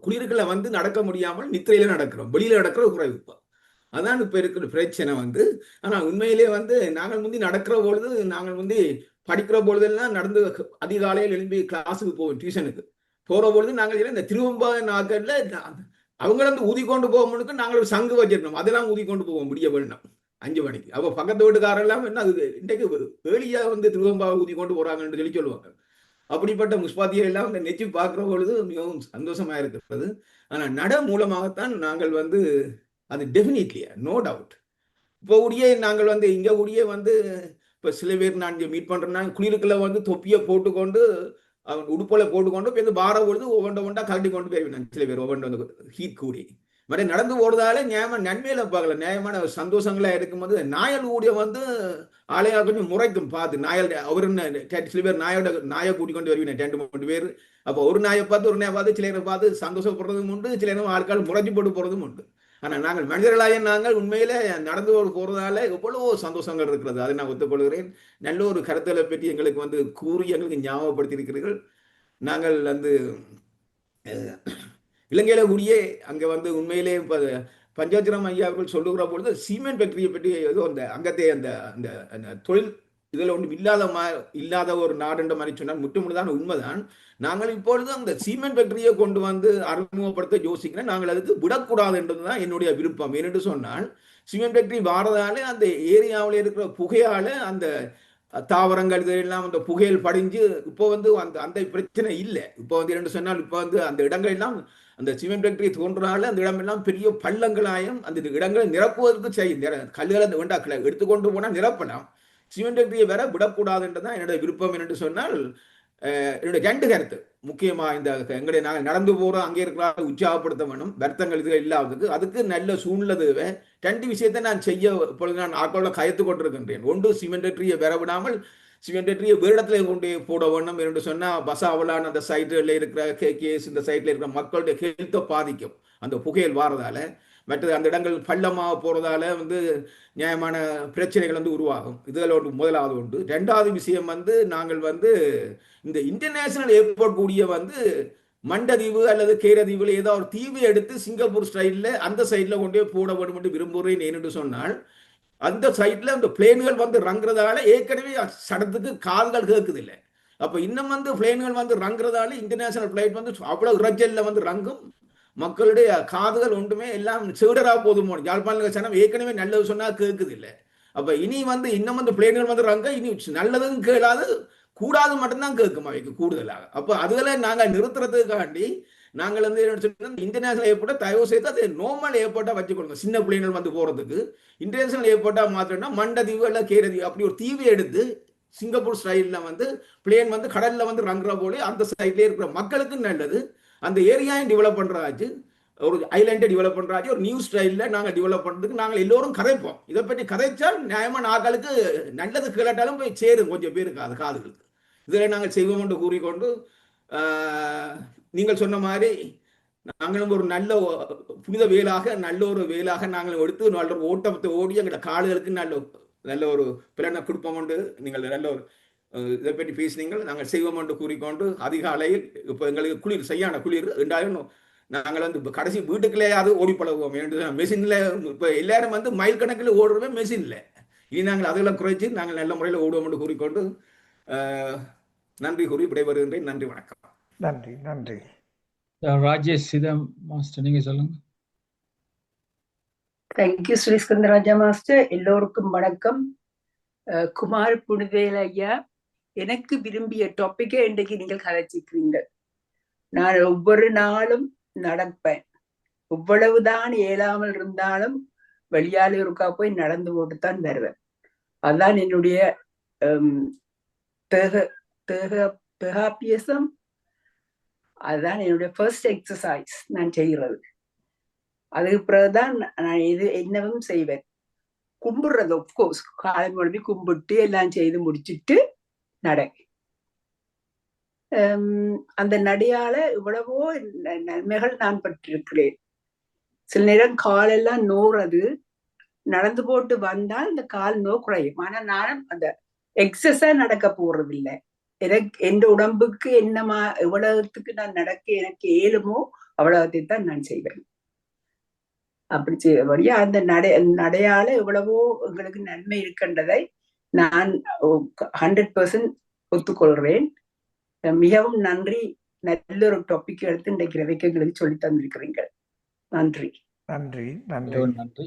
குளிர்களை நடக்க முடியாமல் நித்திரையில நடக்கிறோம். வெளியில நடக்கிற குறைவு. இப்போ அதான் இப்ப இருக்கிற பிரச்சனை. ஆனா உண்மையிலே நாங்கள் முந்தி நடக்கிற பொழுது, நாங்கள் முந்தி படிக்கிற பொழுதெல்லாம் நடந்து அதிகாலையில் எழும்பி கிளாஸுக்கு போவோம். டியூஷனுக்கு போற பொழுது நாங்கள் இந்த திருவம்பாத நாட்கள்ல அவங்க ஊதி கொண்டு போகும்போது நாங்கள் ஒரு சங்கு வச்சிருந்தோம். அதெல்லாம் ஊதி கொண்டு போவோம் முடிய வேணும் 5 மணிக்கு. அப்ப பக்கத்து வீட்டுக்காரெல்லாம் என்ன அது இன்றைக்கு ஏழியா திருவம்பாவை ஊதி கொண்டு போறாங்கன்னு சொல்லி சொல்லுவாங்க. அப்படிப்பட்ட முஸ்பாத்தியை எல்லாம் நெச்சு பார்க்கிற பொழுது மிகவும் சந்தோஷமா இருக்கிறது. ஆனா நட மூலமாகத்தான் நாங்கள் அது டெஃபினிட்லியா நோ டவுட். இப்போ கூடியே நாங்கள் இங்க கூடியே இப்போ சில பேர் நான் இங்கே மீட் பண்றேன்னா குளிருக்குள்ள தொப்பியை போட்டுக்கொண்டு அவன் உடுப்போல போட்டுக்கொண்டு இப்போ பார பொழுது ஒவ்வொன்றா கலட்டி கொண்டு போயிருவேன். சில பேர் ஒவ்வொன்று ஹீட் கூடி மற்ற நடந்து போறதால நன்மையில பார்க்கல, நியாயமான சந்தோஷங்களா இருக்கும்போது நாயல் கூடிய ஆலையா கொஞ்சம் முறைக்கும் பார்த்து நாயல் அவரு சில பேர் நாயை கூட்டிக் கொண்டு வருவீங்க 2-3 பேர். அப்போ ஒரு நாயை பார்த்து ஒரு நாயை பார்த்து சிலரை பார்த்து சந்தோஷப்படுறதும் உண்டு, சில நேரம் ஆட்கள் முறைஞ்சு போட்டு போறதும் உண்டு. ஆனா நாங்கள் மனிதர்களாய நாங்கள் உண்மையில நடந்து போறதால எவ்வளவோ சந்தோஷங்கள் இருக்கிறது. அதை நான் ஒத்துக்கொள்கிறேன். நல்ல ஒரு கருத்தலை பற்றி எங்களுக்கு கூறி எங்களுக்கு ஞாபகப்படுத்தி இருக்கிறீர்கள். நாங்கள் இலங்கையில கூடியே அங்க உண்மையிலே பஞ்சாச்சரம் ஐயா அவர்கள் சொல்லுகிற பொழுது சீமெண்ட் ஃபேக்டரியை பற்றி ஏதோ அந்த அங்கத்தை அந்த தொழில் இதில் ஒன்றும் இல்லாத ஒரு நாடுன்ற மாதிரி சொன்னால் முற்றுமுழுதான் உண்மைதான். நாங்கள் இப்பொழுது அந்த சீமெண்ட் ஃபேக்டரியை கொண்டு அறிமுகப்படுத்த யோசிக்கிறேன். நாங்கள் அதுக்கு விடக்கூடாது என்றதுதான் என்னுடைய விருப்பம். ஏனென்று சொன்னால் சீமெண்ட் ஃபேக்டரி வாரதால அந்த ஏரியாவில் இருக்கிற புகையால அந்த தாவரங்கள் இதெல்லாம் அந்த புகையில் படிஞ்சு இப்போ அந்த பிரச்சனை இல்லை. இப்போ என்னென்னு சொன்னால் இப்போ அந்த இடங்கள் எல்லாம் அந்த சிமெண்ட் ஃபேக்டரி தோன்றால அந்த இடமெல்லாம் பெரிய பள்ளங்களாயும் அந்த இடங்களை நிரப்புவதற்கு செய்யும். கல்லுகளை வேண்டாக்கல எடுத்துக்கொண்டு போனால் நிரப்பலாம். சிமெண்ட் ஃபேக்டரியை வேற விடக்கூடாதுன்றதான் என்னுடைய விருப்பம். என்று சொன்னால் என்னுடைய 2 கருத்து முக்கியமா இந்த எங்களுடைய நாங்கள் நடந்து போறோம் அங்கே இருக்கிற உற்சாகப்படுத்த வேணும், வருத்தங்கள் இது இல்லாததுக்கு அதுக்கு நல்ல சூழ்நிலை தேவை. 2 விஷயத்தை நான் செய்ய இப்பொழுது நான் ஆட்கள கயத்து கொண்டிருக்கின்றேன். ஒன்று சிமெண்ட் ஃபேக்டரியை வேற விடாமல் சிமெண்ட் ஃபேக்டரியை வேறு இடத்துல கொண்டு போட வேணும் என்று சொன்னா பசாவலான அந்த சைட்ல இருக்கிற கேஸ் இந்த சைட்ல இருக்கிற மக்களுடைய ஹெல்த்தை பாதிக்கும் அந்த புகையில் வாரதால. மற்றது அந்த இடங்கள் பள்ளமாக போறதால நியாயமான பிரச்சனைகள் உருவாகும். இதுல முதலாவது உண்டு. 2வது விஷயம் நாங்கள் இந்த இன்டர்நேஷனல் ஏர்போர்ட் கூடிய மண்டதீவு அல்லது கேரதீவுல ஏதாவது ஒரு தீவு எடுத்து சிங்கப்பூர் ஸ்டைல்ல அந்த சைட்ல கொண்டே போட வேண்டும் என்று விரும்புகிறேன். ஏனென்று சொன்னால் அந்த சைட்ல அந்த பிளேன்கள் ரங்குறதால ஏற்கனவே சடத்துக்கு கால்கள் கேட்குது இல்லை. அப்ப இன்னும் பிளேன்கள் ரங்குறதால இன்டர்நேஷனல் பிளைட் அவ்வளவு இறைச்சல்ல ரங்கும். மக்களுடைய காதுகள் ஒன்றுமே எல்லாம் சீடரா போதுமோ. யாழ்ப்பாண சனம் ஏற்கனவே நல்லது சொன்னா கேட்குது இல்லை. அப்ப இனி இன்னும் பிளேன்கள் ரங்க இனி நல்லதும் கேளாது கூடாது மட்டும்தான் கேட்கும் அவைக்கு கூடுதலாக. அப்ப அதுல நாங்கள் நிறுத்துறதுக்காண்டி நாங்கள் இன்டர்நேஷனல் ஏர்போர்ட்டை தயவு செய்து அது நார்மல் ஏர்போர்ட்டா வச்சுக்கொள்ளுங்க. சின்ன பிள்ளைகள் போறதுக்கு இன்டர்நேஷனல் ஏர்போர்ட்டா மாத்திரம்னா மண்டதீவு அல்ல கேரதீவு அப்படி ஒரு தீவை எடுத்து சிங்கப்பூர் ஸ்டைல்ல வந்து பிளேன் வந்து கடல்ல வந்து ரங்குற போல அந்த சைட்லேயே இருக்கிற மக்களுக்கு நல்லது. அந்த ஏரியாயும் டெவலப் பண்றாச்சு, ஒரு ஐலாண்டை டெவலப் பண்றாச்சு, ஒரு நியூ ஸ்டைல்ல நாங்கள் டெவலப் பண்றதுக்கு நாங்கள் எல்லோரும் கதைப்போம். இதை பற்றி கதைச்சால் நியாயமா நாங்களுக்கு நல்லது கேட்டாலும் போய் சேரும் கொஞ்சம் பேருக்கு அது காதுகளுக்கு. இதில் நாங்கள் செய்வோம் என்று கூறிக்கொண்டு நீங்கள் சொன்ன மாதிரி நாங்களும் ஒரு நல்ல புனித வேலாக நல்ல ஒரு வேலாக நாங்கள் எடுத்து நல்ல ஓட்டத்தை ஓடி எங்களோட காடுகளுக்கு நல்ல ஒரு பிளனை கொடுப்போம் என்று நீங்கள் நல்ல ஒரு இதை பற்றி பேசினீங்கள். நாங்கள் செய்வோம் என்று கூறிக்கொண்டு அதிகாலையில் இப்போ எங்களுக்கு குளிர் செய்யான குளிர் ரெண்டாயிரம் நாங்கள் வந்து கடைசி வீட்டுக்குள்ளேயாவது ஓடி பழகுவோம். மெஷினில் இப்போ எல்லாரும் வந்து மைல் கணக்கில் ஓடுறவே மெஷினில். இனி நாங்கள் அதெல்லாம் குறைச்சி நாங்கள் நல்ல முறையில் ஓடுவோம் என்று கூறிக்கொண்டு நன்றி கூறி விடைபெறுகின்றேன். நன்றி, வணக்கம். நன்றி. நன்றி. ராஜேஷ் சிதம் மாஸ்டர், நீங்க சொல்லுங்க. Thank you Shri Skandaraja master. எல்லோருக்கும் வணக்கம். குமார் புனிதேல் ஐயா, எனக்கு விரும்பிய டாபிக்கை இன்றைக்கு நீங்கள் கதைச்சிக்கிறீங்க. நான் ஒவ்வொரு நாளும் நடப்பேன், எவ்வளவுதான் இயலாமல் இருந்தாலும் வெளியாளருக்கா போய் நடந்து போட்டுத்தான் வருவேன். அதுதான் என்னுடைய தேகாபியசம். அதுதான் என்னுடைய ஃபர்ஸ்ட் எக்ஸசைஸ் நான் செய்கிறது. அதுக்கு பிறகுதான் நான் என்னவும் செய்வேன். கும்பிடுறது ஆஃப்கோர்ஸ் காலை முழுமை கும்பிட்டு எல்லாம் செய்து முடிச்சுட்டு நடை. அந்த நடையால இவ்வளவோ நன்மைகள் நான் பெற்றிருக்கிறேன். சில நேரம் காலெல்லாம் நோறது, நடந்து போட்டு வந்தால் இந்த கால் நோ குறையும். ஆனா நானும் அந்த எக்ஸசைஸா நடக்க போறது இல்லை. எனக்கு எந்த உடம்புக்கு என்னமா எவ்வளவுக்கு நான் நடக்க எனக்கு ஏழுமோ அவ்வளவுத்தை தான் நான் செய்வேன். அப்படி செய்யபடியா அந்த நடையால எவ்வளவோ எங்களுக்கு நன்மை இருக்கின்றதை நான் 100% ஒத்துக்கொள்கிறேன். மிகவும் நன்றி. நல்ல ஒரு டாபிக் எடுத்து இன்றைக்கு ரவிக்கு எங்களுக்கு சொல்லி தந்திருக்கிறீங்க. நன்றி. நன்றி. நன்றி. நன்றி.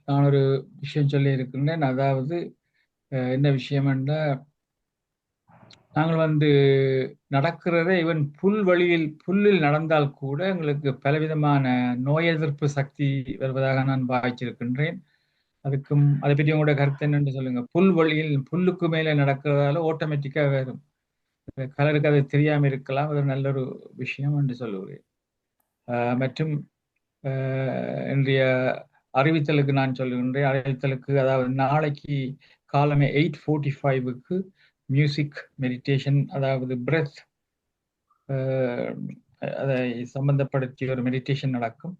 நான் ஒரு விஷயம் சொல்லி இருக்கின்றேன். அதாவது என்ன விஷயம் என்றால், நாங்கள் வந்து நடக்கிறத ஈவன் புல்லில் நடந்தால் கூட எங்களுக்கு பலவிதமான நோய் எதிர்ப்பு சக்தி வருவதாக நான் பாய்ச்சிருக்கின்றேன். அதை பற்றி உங்களோட கருத்து என்னன்னு சொல்லுங்க. புல்லுக்கு மேலே நடக்கிறதால ஆட்டோமேட்டிக்காக வரும். கலருக்கு அது தெரியாம இருக்கலாம். அது நல்ல ஒரு விஷயம் என்று சொல்லுகிறேன். மற்றும் இன்றைய அறிவித்தலுக்கு நான் சொல்லுகின்றேன். அறிவித்தலுக்கு அதாவது நாளைக்கு காலமே 8:45க்கு மியூசிக் மெடிடேஷன், அதாவது பிரெத் அதை சம்பந்தப்படுத்திய ஒரு மெடிடேஷன் நடக்கும்.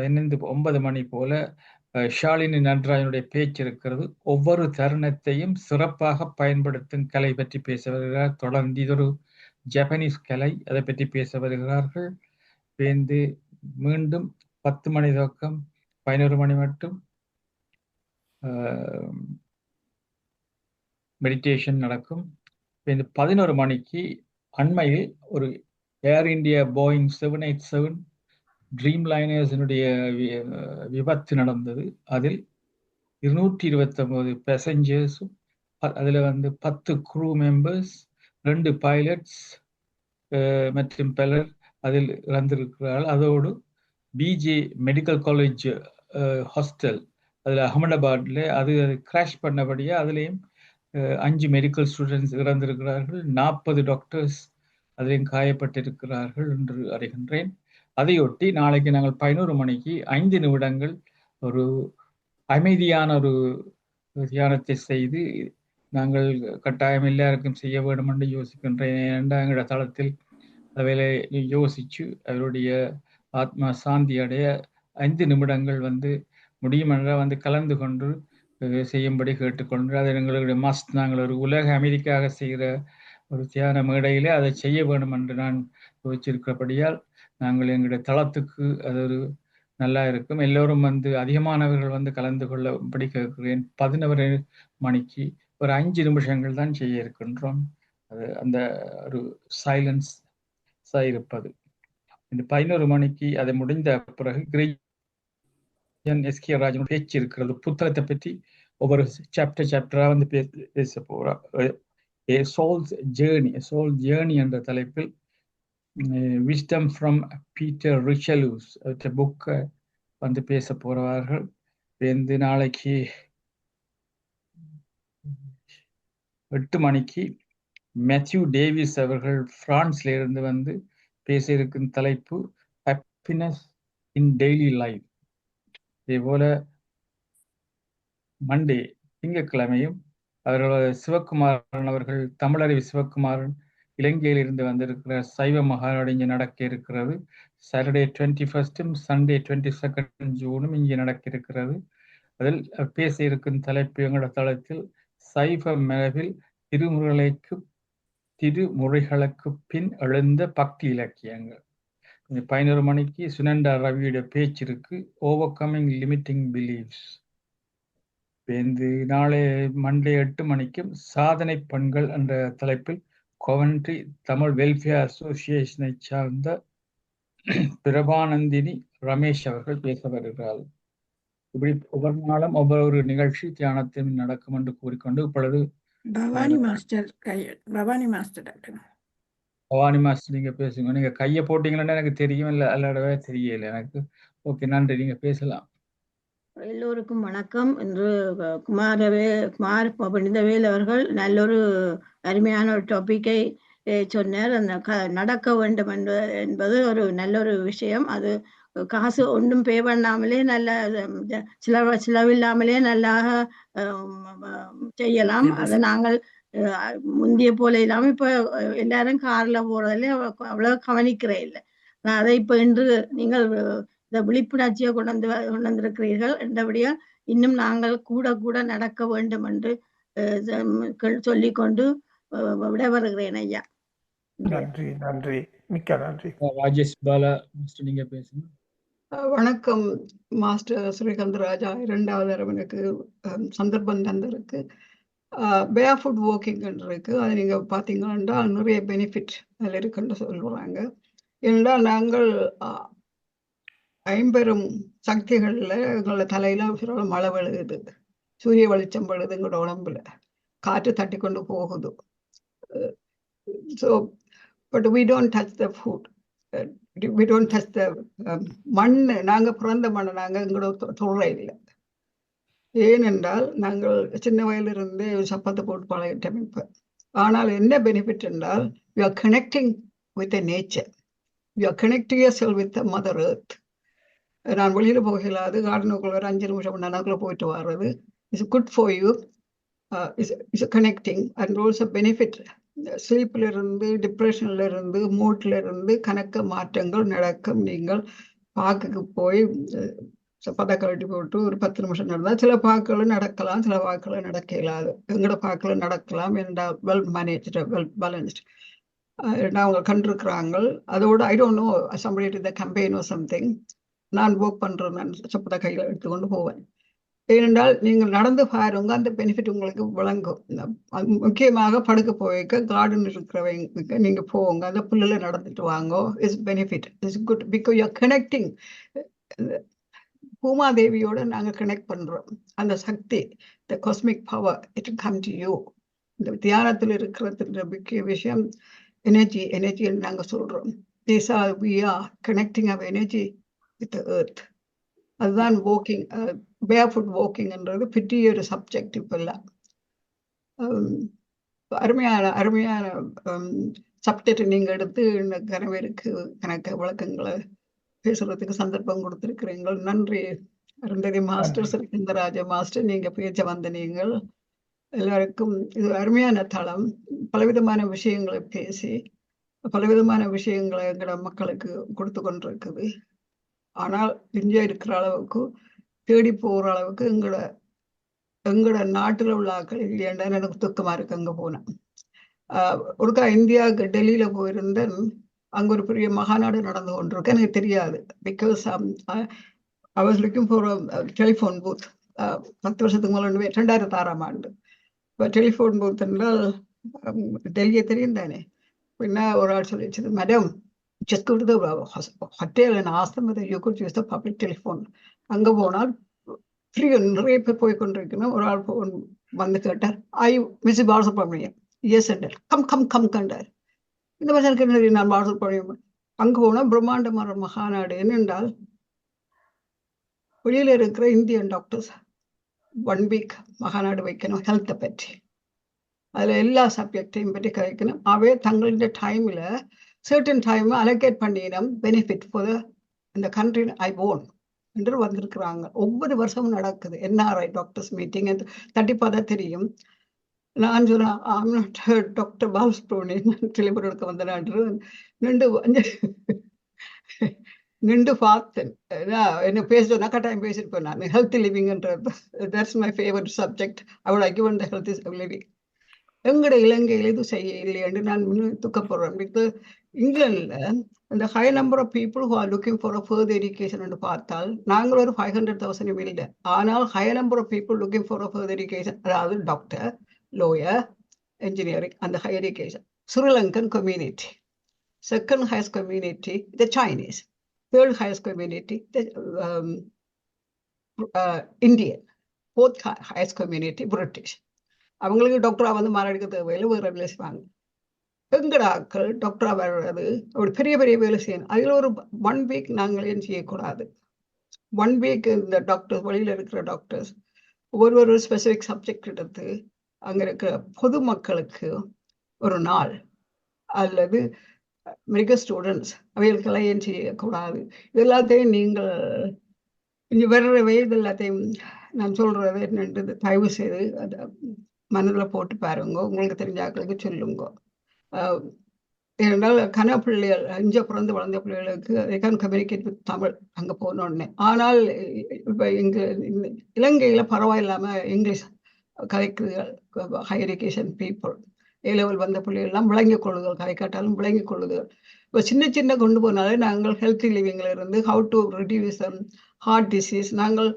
9 மணி போல ஷாலினி நன்ராஜனுடைய பேச்சு இருக்கிறது. ஒவ்வொரு தருணத்தையும் சிறப்பாக பயன்படுத்தும் கலை பற்றி பேச வருகிறார். தொடர்ந்து இது ஒரு ஜப்பனீஸ் கலை, அதை பற்றி பேச வருகிறார்கள். மீண்டும் 10 மணி துவக்கம் 11 மணி மட்டும் மெடிடேஷன் நடக்கும். 11 மணிக்கு அண்மையில் ஒரு ஏர் இந்தியா போயிங் 787 ட்ரீம் லைனர்ஸினுடைய விபத்து நடந்தது. அதில் 229 பேசஞ்சர்ஸும் அதில் 10 க்ரூ மெம்பர்ஸ், 2 பைலட்ஸ் மற்றும் பலர் அதில் இறந்திருக்கிறார்கள். அதோடு பிஜே மெடிக்கல் காலேஜ் ஹாஸ்டல் அதில் அகமதாபாத்தில் அது கிராஷ் பண்ணபடியே அதுலேயும் 5 மெடிக்கல் ஸ்டூடெண்ட்ஸ் இறந்திருக்கிறார்கள். 40 டாக்டர்ஸ் அதிலையும் காயப்பட்டிருக்கிறார்கள் என்று அறிகின்றேன். அதையொட்டி நாளைக்கு நாங்கள் 11 மணிக்கு 5 நிமிடங்கள் ஒரு அமைதியான ஒரு தியானத்தை செய்து நாங்கள் கட்டாயம் எல்லாருக்கும் செய்ய வேண்டும் என்று யோசிக்கின்றேன். எங்களோட தளத்தில் அவைகளை யோசிச்சு அவருடைய ஆத்மா சாந்தி அடைய 5 நிமிடங்கள் முடியுமென்ற கலந்து கொண்டு செய்யும்படி கேட்டுக்கொண்டு, அதை எங்களுடைய மஸ்ட் நாங்கள் ஒரு உலக அமைதிக்காக செய்கிற ஒரு தியான மேடையிலே அதை செய்ய வேண்டும் என்று நான் யோசிச்சிருக்கிறபடியால் நாங்கள் எங்களுடைய தளத்துக்கு அது ஒரு நல்லா இருக்கும். எல்லோரும் அதிகமானவர்கள் கலந்து கொள்ளபடி கேட்கிறேன். 11 மணிக்கு ஒரு 5 நிமிஷங்கள் தான் செய்ய இருக்கின்றோம். அது அந்த ஒரு சைலன்ஸ் இருப்பது. இந்த 11 மணிக்கு அதை முடிந்த பிறகு எஸ்.கே. ராஜன் பேச்சு இருக்கிறது. புத்தகத்தை பற்றி ஒவ்வொரு சாப்டரா பேச போறோம். சோல்ஸ் ஜேர்னி என்ற தலைப்பில் விஸ்டம் ஃப்ரம் பீட்டர் ரிச்சலூஸ் புக்கை பேச போறவார்கள். நாளைக்கு 8 மணிக்கு மேத்யூ டேவிஸ் அவர்கள் பிரான்ஸ்ல இருந்து வந்து பேச இருக்கும் தலைப்பு ஹாப்பினஸ் இன் டெய்லி லைஃப். இதேபோல மண்டே திங்கட்கிழமையும் அவர்கள் சிவகுமாரன் அவர்கள் தமிழறிவு சிவகுமாரன் இலங்கையில் இருந்து வந்திருக்கிற சைவ மகாநாடு இங்கே நடக்க இருக்கிறது. சாட்டர்டே 21 சண்டே 22 ஜூனும் இங்கே நடக்க இருக்கிறது. அதில் பேச இருக்கும் தலைப்பு எங்களோட தளத்தில் சைவ மரபில் திருமுறைகளுக்கு பின் எழுந்த பக்தி இலக்கியங்கள். 11 மணிக்கு சுனண்டா ரவியோட பேச்சு இருக்கு, ஓவர் கமிங் லிமிட்டிங் பிலீவ்ஸ். நாளை மண்டே 8 மணிக்கும் சாதனை பெண்கள் என்ற தலைப்பில் கோவன்ட்ரி தமிழ் வெல்ஃபேர் அசோசியேஷனை சார்ந்த பிரபானந்தினி ரமேஷ் அவர்கள் பேச வருகிறார்கள். இப்படி ஒவ்வொரு நாளும் ஒவ்வொரு நிகழ்ச்சி தியானத்தில் நடக்கும் என்று கூறிக்கொண்டு இப்பொழுது பவானி மாஸ்டர் நீங்க பேசுங்க. நீங்க கையை போட்டீங்கன்னா எனக்கு தெரியும், இல்லை அல்லாடவே தெரியல எனக்கு. ஓகே, நன்றி, நீங்க பேசலாம். எல்லோருக்கும் வணக்கம். இன்று குமார் பண்டிதவேல் அவர்கள் நல்லொரு அருமையான ஒரு டாபிக்கை சொன்னார். அந்த நடக்க வேண்டும் என்பது ஒரு நல்ல ஒரு விஷயம். அது காசு ஒன்றும் பே பண்ணாமலே நல்ல செலவில்லாமலே நல்லாக செய்யலாம். அதை நாங்கள் முந்திய போல இல்லாமல் இப்போ எல்லாரும் கார்ல போறதுல அவ்வளவு கவனிக்கிறே இல்லை. அதை இப்போ இன்று நீங்கள் இந்த விழிப்புணர்ச்சியை கொண்டு வந்திருக்கிறீர்கள் என்றபடியா இன்னும் நாங்கள் கூட நடக்க வேண்டும் என்று சொல்லிக்கொண்டு விட வருகிறேன் ஐயா. நன்றி, மிக்க நன்றி. ராஜேஷ் பாலா நீங்க பேசுங்க. வணக்கம் மாஸ்டர் ஸ்ரீகாந்த் ராஜா. 2வது தடவை எனக்கு சந்தர்ப்பம் தந்திருக்கு. பேர் ஃபுட் வாக்கிங் இருக்கு. அது நீங்க பார்த்தீங்கன்னா நிறைய பெனிஃபிட் அதில் இருக்குன்னு சொல்லுவாங்க. ஏனென்றால் நாங்கள் 50 சக்திகள்ல எங்களோட தலையில மழை விழுகுது, சூரிய வெளிச்சம் விழுது, எங்களோட உடம்புல காற்று தட்டி கொண்டு போகுது. So but we don't touch the food, we don't touch the மண். நாங்கள் பிறந்த மண்ணை நாங்கள் எங்களோட தொல்லை இல்லை. ஏனென்றால் நாங்கள் சின்ன வயதிலிருந்து சப்பத்தை போட்டு பழகிட்டோம். இப்போ ஆனால் என்ன பெனிஃபிட் என்றால் we are connecting with the nature, you are connecting yourself with the mother earth. நான் வெளியில் போகலாது, கார்டனுக்குள்ள ஒரு 5 நிமிஷம் நானுக்குள்ள போயிட்டு வர்றது is good for you. Is connecting and also benefit. ஸ்லீப்ல இருந்து, டிப்ரெஷன்ல இருந்து, மூட்ல இருந்து கணக்க மாற்றங்கள் நடக்கும். நீங்கள் பார்க்குக்கு போய் பதை கழட்டி போட்டு ஒரு 10 நிமிஷம் நடந்தால் சில பார்க்கள் நடக்கலாம், சில பார்க்கள் நடக்க இயலாது. எங்களோட பார்க்கள் நடக்கலாம் என்றால் வெல் மேனேஜ்டு, வெல் பேலன்ஸ்டு அவங்க கண்டிருக்கிறாங்க. அதோட I don't know somebody did the campaign or something. நான் ஒர்க் பண்றேன், நான் சப்பத்தை கையில் எடுத்துக்கொண்டு போவேன். ஏனென்றால் நீங்கள் நடந்து பாருங்க, அந்த பெனிஃபிட் உங்களுக்கு விளங்கும். முக்கியமாக படுக்க போய்க்க கார்டன் இருக்கிறவங்க நீங்க போங்க, அந்த புல்லுல நடந்துட்டு வாங்க. Is benefit, is good because you are connecting. பூமாதேவியோட நாங்கள் கனெக்ட் பண்றோம். அந்த சக்தி, the cosmic power, it come to you. இந்த தியானத்தில் இருக்கிறது முக்கிய விஷயம் எனர்ஜி நாங்கள் சொல்றோம். These are we are connecting our energy with the earth. அதுதான் வாக்கிங், பேர்ஃபுட் வாக்கிங்ன்றது பெரிய ஒரு சப்ஜெக்ட். இப்பெல்லாம் அருமையான சப்ஜெக்ட் நீங்க எடுத்து கனவேருக்கு கணக்க விளக்கங்களை பேசுறதுக்கு சந்தர்ப்பம் கொடுத்திருக்கிறீங்க. நன்றி. அருந்ததி மாஸ்டர், ஸ்ரீகந்தராஜ மாஸ்டர், நீங்க பேச்ச வந்த நீங்கள் எல்லாருக்கும் இது அருமையான தளம். பலவிதமான விஷயங்களை பேசி பலவிதமான விஷயங்களை எங்களோட மக்களுக்கு கொடுத்து கொண்டிருக்குது. ஆனால் இந்தியா இருக்கிற அளவுக்கு தேடி போகிற அளவுக்கு எங்களோட நாட்டில் உள்ள ஆக்கள் இல்லையாண்டா எனக்கு துக்கமா இருக்கு. அங்கே போனேன். ஒருக்கா இந்தியாவுக்கு டெல்லியில போயிருந்தேன். அங்கே ஒரு பெரிய மகாநாடு நடந்து கொண்டிருக்கு. எனக்கு தெரியாது. Because I was looking for a telephone booth. 10 வருஷத்துக்கு முன்னாடி 2006ஆம் ஆண்டு. இப்போ டெலிஃபோன் பூத் என்றால் டெல்லியை தெரியும் தானே. பின்ன ஒரு ஆள் சொல்லிச்சு, madam just go to the hotel and ask them whether you could use the public telephone. அங்கே போனால் ஃப்ரீ. நிறைய பேர் போய் கொண்டிருக்கணும். ஒரு ஆள் வந்து கேட்டார், மிஸ் பாலசுப்ரமணியம். எஸ் என்றார். கம் கண்டார். இந்த மாதிரி எனக்கு நான் பாலசுப்ரமணியம். அங்கே போனால் பிரம்மாண்டமான மகாநாடு. என்னென்றால் வெளியில இருக்கிற இந்தியன் டாக்டர்ஸ் 1 வீக் மகாநாடு வைக்கணும் ஹெல்த்தை பற்றி. அதில் எல்லா சப்ஜெக்டையும் பற்றி கதைக்கணும். அவை தங்களுடைய டைமில் சர்டன் டைம் அலோகேட் பண்ணினோம் பெனிஃபிட் ஃபார் இந்த கண்ட்ரி ஐ ஓன் என்று வந்திருக்கிறாங்க. ஒவ்வொரு வருஷமும் நடக்குது என்ஆர்ஐ டாக்டர்ஸ் மீட்டிங். தட்டி பார்த்தா தெரியும். நான் சொன்னேன் டாக்டர் பாலசுப்ரமணியன் டெலிவரி எடுக்க வந்த நாட்டு நின்று பார்த்தேன். என்ன பேசுறதுனா கட்டாயம் பேசியிருப்பேன் நான். ஹெல்த் லிவிங்ன்றது தட்ஸ் மை ஃபேவரட் சப்ஜெக்ட். அவள் given the health is living. எங்கட இலங்கையில் இது செய்ய இல்லையென்று நான் துக்கப்படுறேன். பிகாஸ் இங்கிலாந்துல அந்த high number of people who are looking for a further education என்று பார்த்தால் நாங்கள் ஒரு 500,000 இல்லை. ஆனால் high number of people looking for a further education, அதாவது doctor, lawyer, engineering, and the higher education. Sri Lankan community. Second highest community, the Chinese. Third highest community, the Indian. Fourth highest community, British. அவங்களுக்கு டாக்டரா வந்து மாறடிக்க தேவையில்லை, வேறு வேலை செய்வாங்க. எங்கடாக்கள் டாக்டரா வர்றது அப்படி பெரிய பெரிய வேலை செய்யணும். அதில் ஒரு 1 வீக் நாங்கள் ஏன் செய்யக்கூடாது? 1 வீக் இந்த டாக்டர்ஸ், வழியில் இருக்கிற டாக்டர்ஸ் ஒரு ஸ்பெசிஃபிக் சப்ஜெக்ட் எடுத்து அங்கே இருக்கிற பொதுமக்களுக்கு ஒரு நாள் அல்லது மிக ஸ்டூடெண்ட்ஸ் அவைகளுக்கெல்லாம் ஏன் செய்யக்கூடாது? இது எல்லாத்தையும் நீங்கள் இங்கே வர்ற வயது எல்லாத்தையும் நான் சொல்றது என்னன்றது தயவு செய்து அதை மனதில் போட்டு பாருங்க. உங்களுக்கு தெரிஞ்சாக்களுக்கு சொல்லுங்க. ஏனென்றால் கனப்பிள்ளைகள் இங்கே பிறந்து வளர்ந்த பிள்ளைகளுக்கு they can communicate with Tamil அங்கே போனோடனே. ஆனால் இப்போ இங்கே இலங்கையில் பரவாயில்லாமல் இங்கிலீஷ் கதைக்குதுகள். Higher education people A level வந்த பிள்ளைகள்லாம் விளங்கிக் கொள்ளுதல், கதைக்காட்டாலும் விளங்கிக் கொள்ளுதல். இப்போ சின்ன கொண்டு போனாலே நாங்கள் ஹெல்த்தி லிவிங்கில் இருந்து how to reduce heart disease, நாங்கள்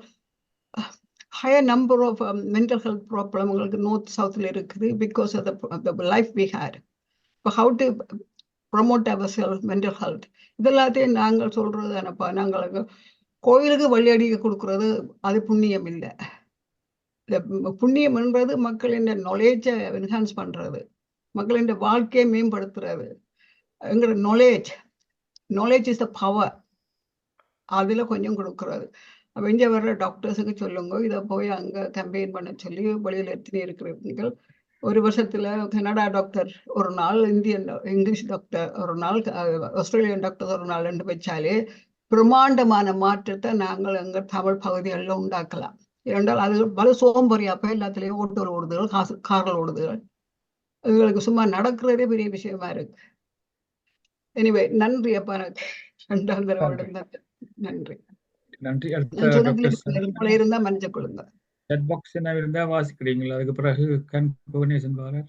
higher number of mental health problem உங்களுக்கு நார்த் சவுத்தில் இருக்குது because of the life we had. இப்போ how to promote our self mental health இதெல்லாத்தையும் நாங்கள் சொல்கிறது தானப்பா. நாங்கள் கோயிலுக்கு வழியடிக்க கொடுக்குறது அது புண்ணியம் இல்லை. புண்ணியம் என்றது மக்களின் நாலேஜை என்ஹான்ஸ் பண்றது, மக்களின் வாழ்க்கையை மேம்படுத்துறது. எங்களோட நாலேஜ் இஸ் த பவர். அதுல கொஞ்சம் கொடுக்கறது. அப்போ இங்கே வர்ற டாக்டர்ஸுக்கு சொல்லுங்க, இதை போய் அங்கே கம்பெயின் பண்ண சொல்லி வெளியில் எத்தனை இருக்கிறீர்கள். ஒரு வருஷத்துல கனடா டாக்டர் ஒரு நாள், இங்கிலீஷ் டாக்டர் ஒரு நாள், ஆஸ்திரேலியன் டாக்டர் ஒரு நாள் என்று வச்சாலே பிரம்மாண்டமான மாற்றத்தை நாங்கள் எங்கள் தமிழ் பகுதிகளில் உண்டாக்கலாம். இரண்டால் அது பல சோம்பறியாப்ப எல்லாத்துலேயும் ஓட்டுகள் ஓடுதுகள், கார்கள் ஓடுதுகள். எங்களுக்கு சும்மா நடக்கிறதே பெரிய விஷயமா இருக்கு. எனிவே நன்றி அப்பா. எனக்கு 2ஆம் தடவை நன்றி. நன்றி. இருந்தா மன்னிச்சு கொள்ளுங்க. சாட் பாக்ஸ் என்ன இருந்தா வாசிக்கிறீங்களா? அதுக்கு பிறகு கன்ஃபர்மேஷன் வர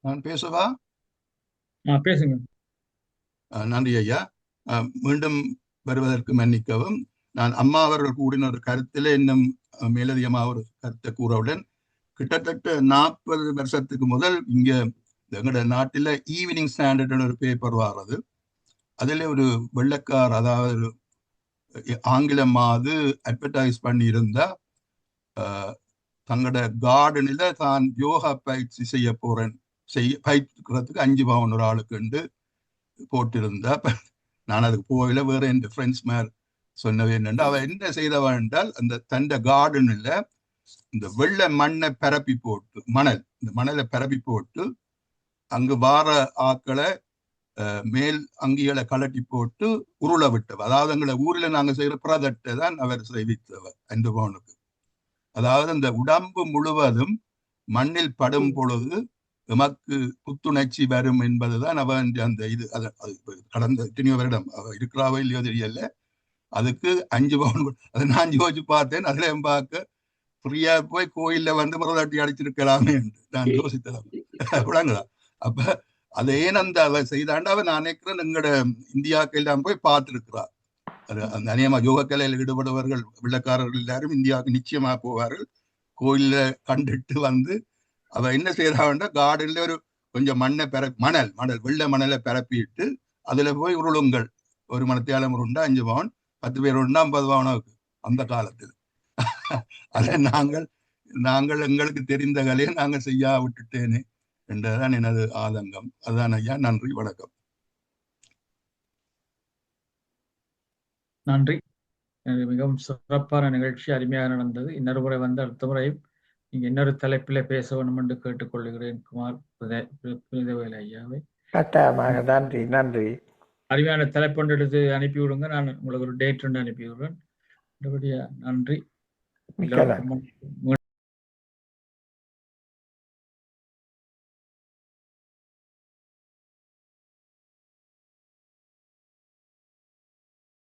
நான் பேசவா? பேசுங்க. நன்றி ஐயா. மீண்டும் வருவதற்கு மன்னிக்கவும். நான் அம்மா அவர்கள் கூடின ஒரு கருத்தில் இன்னும் மேலதிகமாக ஒரு கருத்தை கூறவுடன், கிட்டத்தட்ட 40 வருஷத்துக்கு முதல் இங்க எங்களோட நாட்டில் ஈவினிங் ஸ்டாண்டர்ட் ஒரு பேப்பர் வாரது. அதில் ஒரு வெள்ளக்கார், அதாவது ஆங்கிலம் மாது அட்வர்டைஸ் பண்ணியிருந்தா தங்களோட கார்டனில் தான் யோகா பயிற்சி செய்ய போறேன், பயிற்சிக்கிறதுக்கு 5 பவுன் ஒரு ஆளுக்கு போட்டிருந்தா. நான் அதுக்கு போகல. வேற என் ஃப்ரெண்ட்ஸ் மேர் சொன்னவே என்னென்று, அவ என்ன செய்தவன் என்றால், அந்த தண்ட கார்டனில் இந்த வெள்ளை மண்ணை பரப்பி போட்டு, இந்த மணலை பரப்பி போட்டு அங்கு வார ஆக்களை மேல் அங்கிகளை கலட்டி போட்டு உருள விட்டவ. அதாவது எங்களை ஊரில் நாங்கள் செய்கிற பிரதட்டை தான் அவர் செய்வித்தவர் 5 பவுனுக்கு. அதாவது இந்த உடம்பு முழுவதும் மண்ணில் படும் பொழுது எமக்கு புத்துணர்ச்சி வரும் என்பதுதான் அவன் அந்த இது. கடந்த எத்தனையோ வருடம் இருக்கிறாவோ இல்லையோ தெரியல. அதுக்கு 5 பவுன். அதை நான் யோசிச்சு பார்த்தேன். அதுல பார்க்க ஃப்ரீயா போய் கோயில்ல வந்து பிரதட்டி அடிச்சிருக்கலாமே என்று நான் யோசித்தேன். விளங்குதா? அப்ப அதை ஏன் அந்த அவ செய்தாண்டாவ நான் நினைக்கிறேன் எங்களோட இந்தியாவுக்கு எல்லாம் போய் பார்த்துருக்கிறார். அந்த அநியமா யோக கலையில் ஈடுபடுபவர்கள் வெள்ளக்காரர்கள் எல்லாரும் இந்தியாவுக்கு நிச்சயமா போவார்கள். கோயில்ல கண்டுட்டு வந்து அவ என்ன செய்யறாண்டா, கார்டன்ல ஒரு கொஞ்சம் மண்ணை மணல் வெள்ளை மணலை பரப்பிட்டு அதுல போய் உருளுங்கள். ஒரு மணத்தியாலம் உருண்டா 5 பவுன், 10 பேர் உருண்டா 50 பவுனாவுக்கு அந்த காலத்தில். அதை நாங்கள் எங்களுக்கு தெரிந்த கலையை நாங்கள் செய்யா விட்டுட்டேனே என்றதான் எனது ஆதங்கம். அதுதான் ஐயா. நன்றி, வணக்கம். நன்றி. மிகவும் சிறப்பான நிகழ்ச்சி, அருமையாக நடந்தது. இன்னொரு முறை வந்து அடுத்த முறையும் நீங்க இன்னொரு தலைப்பில் பேச வேண்டும் என்று கேட்டுக்கொள்கிறேன் குமார் புனிதவேல் ஐயாவை. கட்டாயமாக. நன்றி நன்றி. அருமையான தலைப்பொண்டு எடுத்து அனுப்பிவிடுங்க. நான் உங்களுக்கு ஒரு டேட் ஒன்று அனுப்பிவிடுறேன். நன்றி. மிக்க நன்றி.